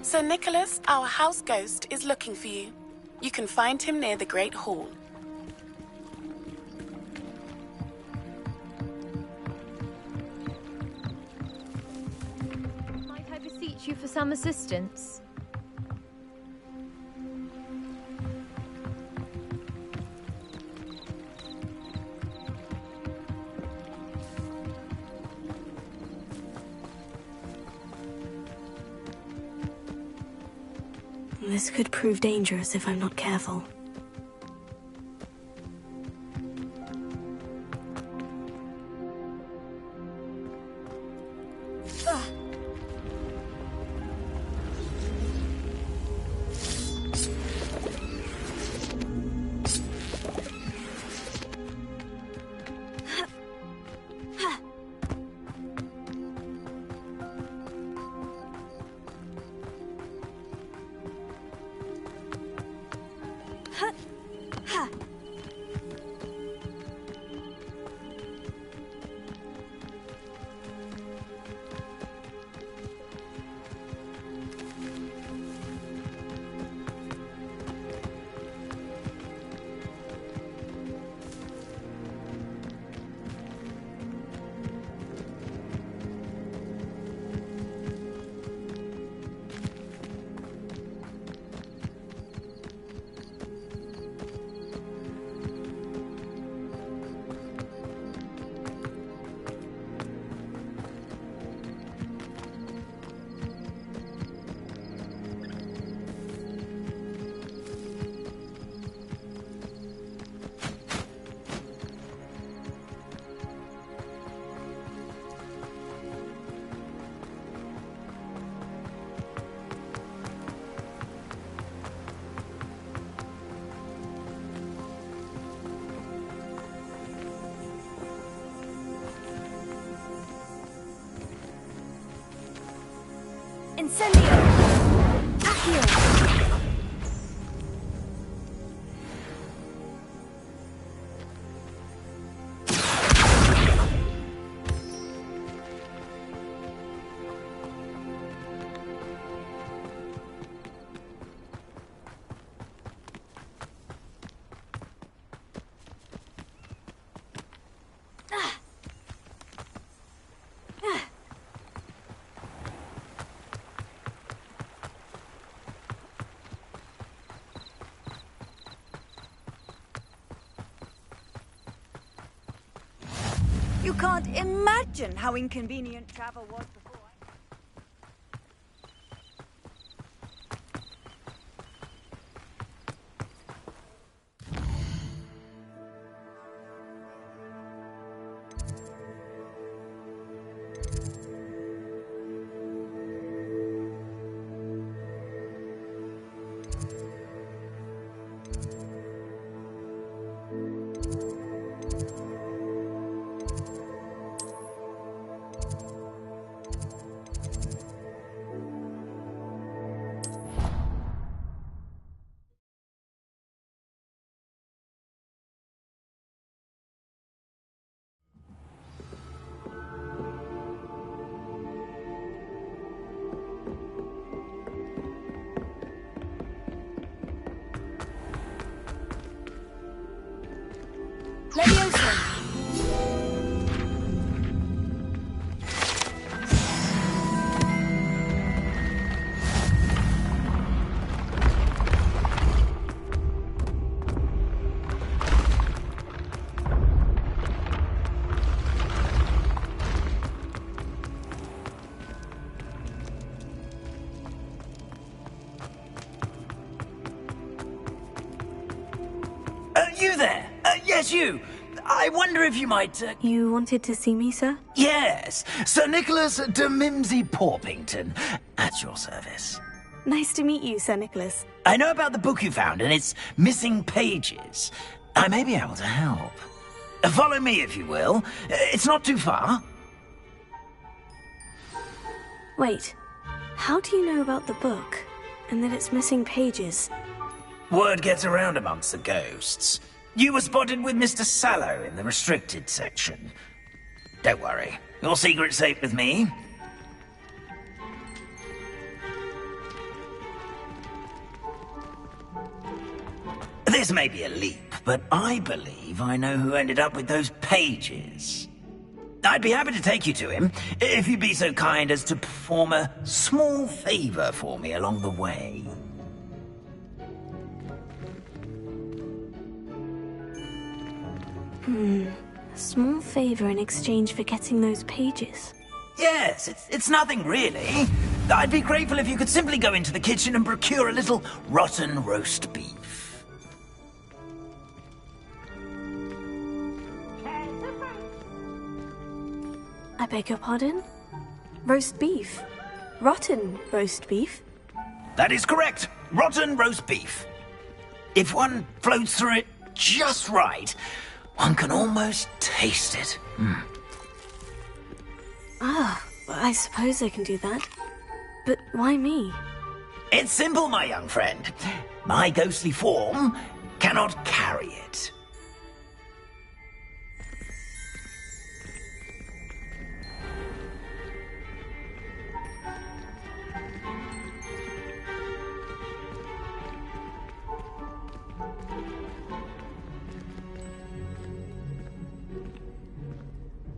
Sir Nicholas, our house ghost, is looking for you. You can find him near the Great Hall. Might I beseech you for some assistance? This could prove dangerous if I'm not careful. Incendio! Accio! You can't imagine how inconvenient travel was before. Leviosa! You there? Yes, you. I wonder if you might... You wanted to see me, sir? Yes, Sir Nicholas de Mimsy Porpington, at your service. Nice to meet you, Sir Nicholas. I know about the book you found and its missing pages. I may be able to help. Follow me, if you will. It's not too far. Wait, how do you know about the book? And that it's missing pages? Word gets around amongst the ghosts. You were spotted with Mr. Sallow in the restricted section. Don't worry, your secret's safe with me. This may be a leap, but I believe I know who ended up with those pages. I'd be happy to take you to him, if you'd be so kind as to perform a small favor for me along the way. A small favor in exchange for getting those pages. Yes, it's nothing really. I'd be grateful if you could simply go into the kitchen and procure a little rotten roast beef. I beg your pardon? Roast beef? Rotten roast beef? That is correct. Rotten roast beef. If one floats through it just right, one can almost taste it. Ah, I suppose I can do that. But why me? It's simple, my young friend. My ghostly form cannot carry it.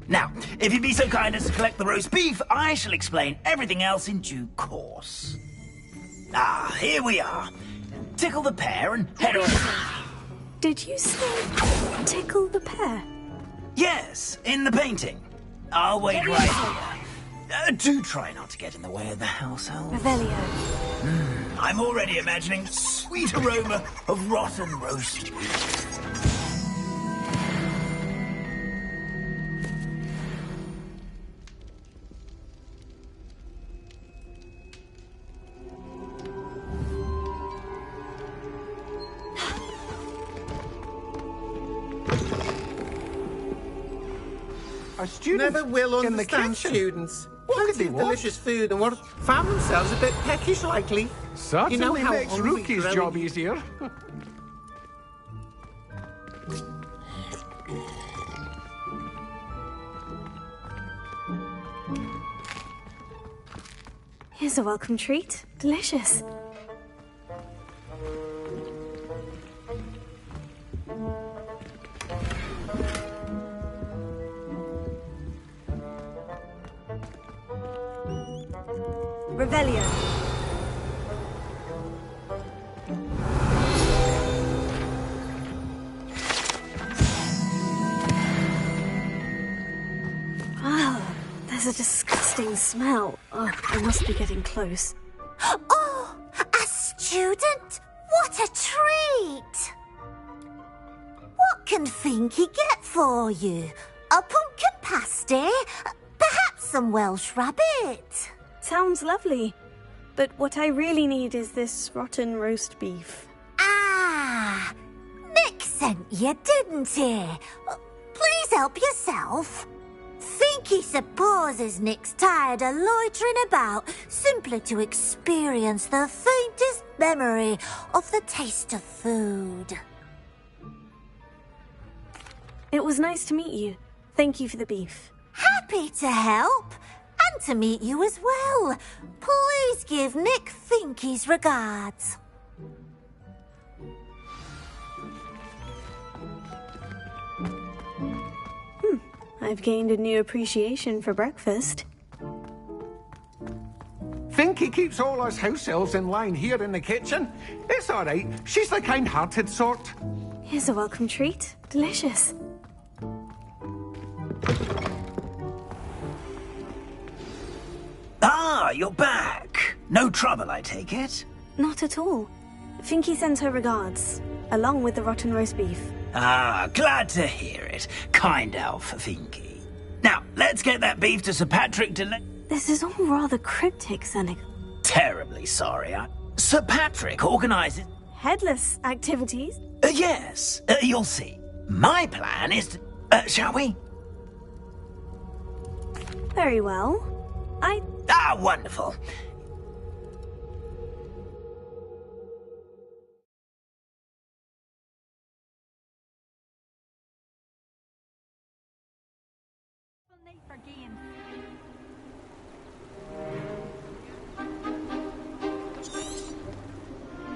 Now, if you'd be so kind as to collect the roast beef, I shall explain everything else in due course. Ah, here we are. Tickle the pear and head on. Did you say tickle the pear? Yes, in the painting. I'll wait right here. Do try not to get in the way of the household. Revelio. I'm already imagining the sweet aroma of rotten roast beef. Our students never will in the understand kitchen. students. What Plenty could of they want? delicious food and what found themselves a bit peckish likely. Certainly you know how makes hungry Rookie's growing- job easier. Here's a welcome treat. Delicious. Revelio. Wow, there's a disgusting smell. Oh, I must be getting close. Oh, a student? What a treat! What can Finky get for you? A pumpkin pasty? Perhaps some Welsh rabbit? Sounds lovely. But what I really need is this rotten roast beef. Ah, Nick sent you, didn't he? Please help yourself. Finky supposes Nick's tired of loitering about simply to experience the faintest memory of the taste of food. It was nice to meet you. Thank you for the beef. Happy to help. And to meet you as well. Please give Nick Finky's regards. I've gained a new appreciation for breakfast. Finky keeps all us house elves in line here in the kitchen. It's all right. She's the kind-hearted sort. Here's a welcome treat. Delicious. Ah, you're back. No trouble, I take it? Not at all. Finky sends her regards, along with the rotten roast beef. Ah, glad to hear it. Kind elf, Finky. Now, let's get that beef to Sir Patrick This is all rather cryptic, Seneca. Terribly sorry. Sir Patrick organises... Headless activities? Yes, you'll see. My plan is to... shall we? Very well. Ah, wonderful.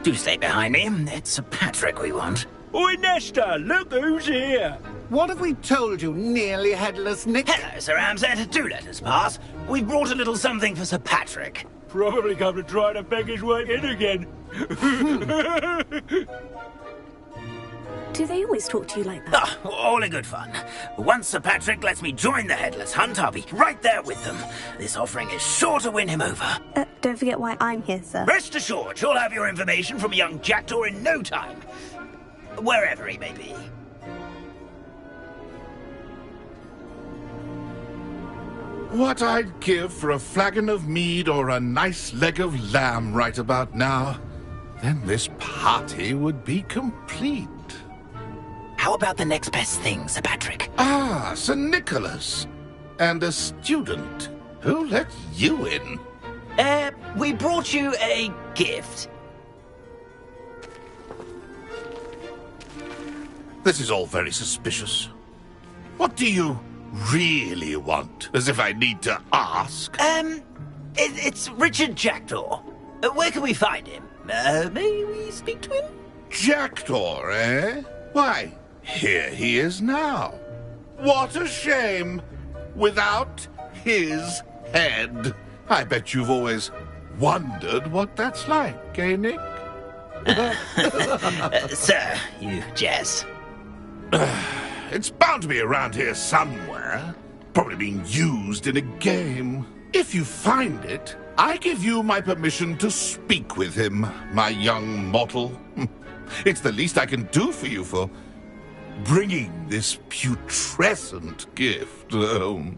Do stay behind me. It's Sir Patrick we want. Oi, Nesta, look who's here. What have we told you, nearly headless Nick? Hello, Sir Ramsed. Do let us pass. We've brought a little something for Sir Patrick. Probably come to try to beg his way in again. Do they always talk to you like that? Oh, all in good fun. Once Sir Patrick lets me join the Headless Hunt, I'll be right there with them. This offering is sure to win him over. Don't forget why I'm here, sir. Rest assured, you'll have your information from a young jackdaw in no time. Wherever he may be. What I'd give for a flagon of mead or a nice leg of lamb right about now. Then this party would be complete. How about the next best thing, Sir Patrick? Ah, Sir Nicholas. And a student. Who let you in? We brought you a gift. This is all very suspicious. What do you really want? As if I need to ask. It's Richard Jackdaw. Where can we find him? May we speak to him? Jackdaw, eh? Why, here he is now. What a shame. Without his head. I bet you've always wondered what that's like, eh, Nick? Sir, you jest. It's bound to be around here somewhere. Probably being used in a game. If you find it, I give you my permission to speak with him, my young mortal. It's the least I can do for you for bringing this putrescent gift home.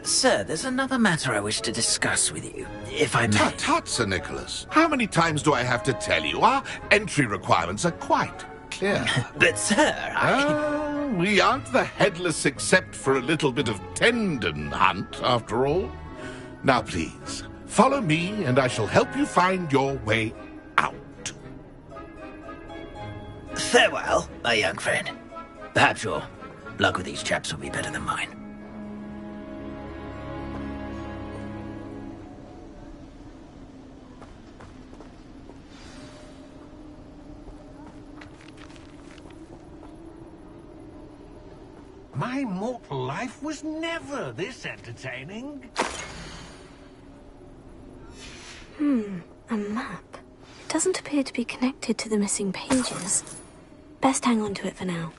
Sir, there's another matter I wish to discuss with you, if I may. Tut, Sir Nicholas. How many times do I have to tell you? Our entry requirements are quite clear. But, sir, we aren't the Headless except for a little bit of tendon hunt, after all. Now, please, follow me, and I shall help you find your way out. Farewell, my young friend. Perhaps your luck with these chaps will be better than mine. My mortal life was never this entertaining. A map. It doesn't appear to be connected to the missing pages. Best hang on to it for now.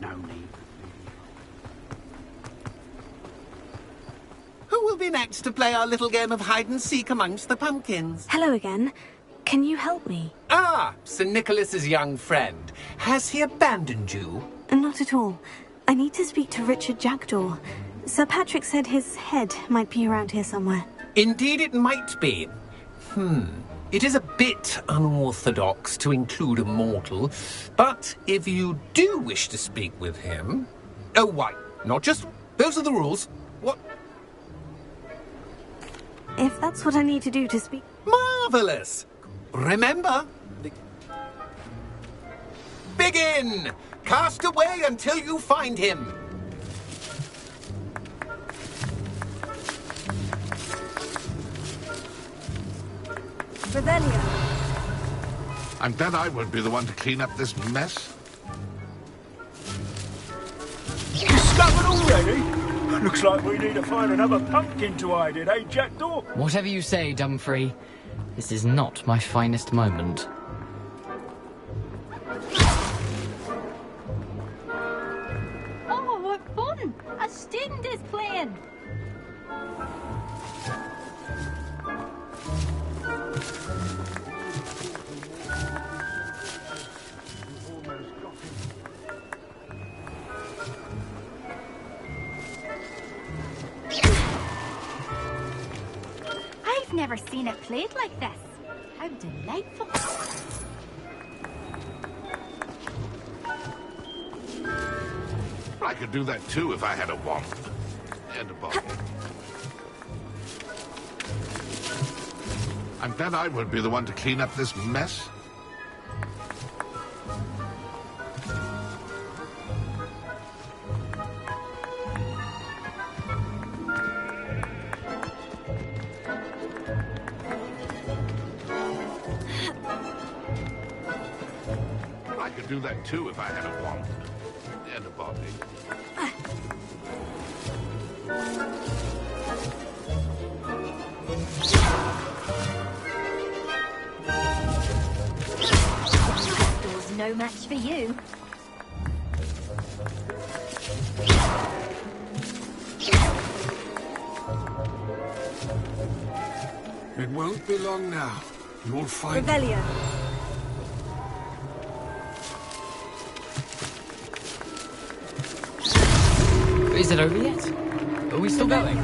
No need. Who will be next to play our little game of hide-and-seek amongst the pumpkins? Hello again. Can you help me? Ah, Sir Nicholas's young friend. Has he abandoned you? Not at all. I need to speak to Richard Jackdaw. Sir Patrick said his head might be around here somewhere. Indeed it might be. It is a bit unorthodox to include a mortal, but if you do wish to speak with him... Oh, why? Not just... Those are the rules. What? If that's what I need to do to speak... Marvellous! Remember... Begin! Cast away until you find him! Revelio. I'm glad I won't be the one to clean up this mess. You stubborn already? Looks like we need to find another pumpkin to hide in, eh, Jackdaw? Whatever you say, Dumfrey. This is not my finest moment. Oh, what fun! A student is playing! I've never seen it played like this. How delightful. I could do that too if I had a wand. And a bottle. I'm glad I won't be the one to clean up this mess. I could do that too if I had a wand. And a body. Door's no match for you. It won't be long now. You'll find... Revelio. Is it over yet? Are we still going?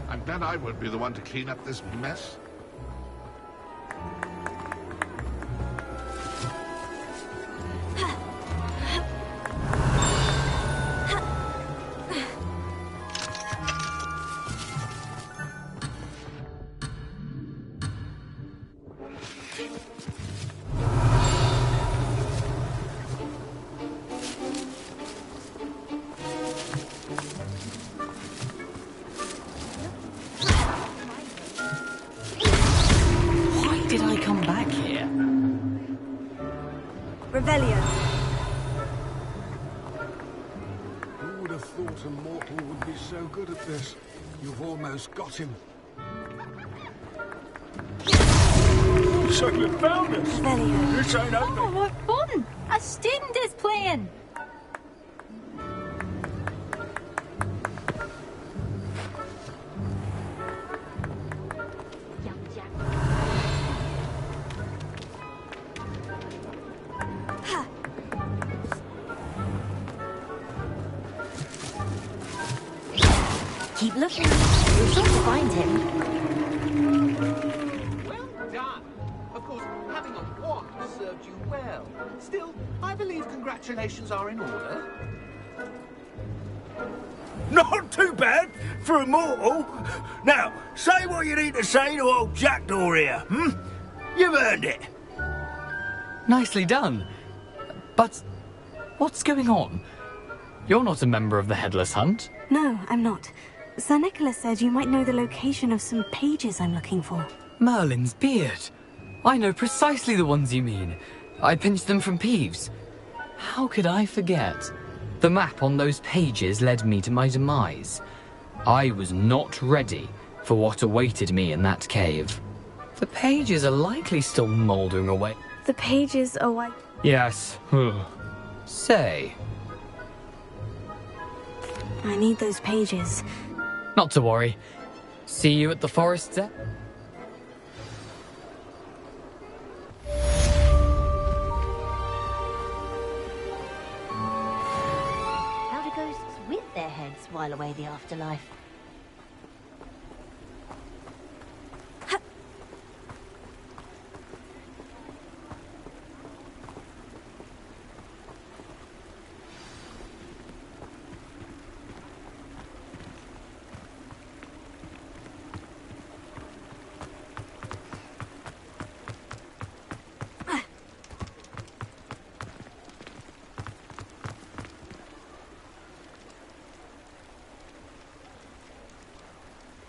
I'm glad I won't be the one to clean up this mess. Why did I come back here? Revelio. Who would have thought a mortal would be so good at this? You've almost got him. So you found us. Revelio. This ain't over. Oh, what fun! A student is playing! Young Jack. Keep looking. You're sure to find him. Well done. Of course, having a wand served you well. Still, I believe congratulations are in order. Not too bad for a mortal. Now, say what you need to say to old Jackdaw here, hmm? You've earned it. Nicely done. But what's going on? You're not a member of the Headless Hunt. No, I'm not. Sir Nicholas said you might know the location of some pages I'm looking for. Merlin's beard. I know precisely the ones you mean. I pinched them from Peeves. How could I forget? The map on those pages led me to my demise. I was not ready for what awaited me in that cave. The pages are likely still mouldering away. The pages are white. Yes. Say. I need those pages. Not to worry. See you at the forest's edge. How do ghosts with their heads while away the afterlife?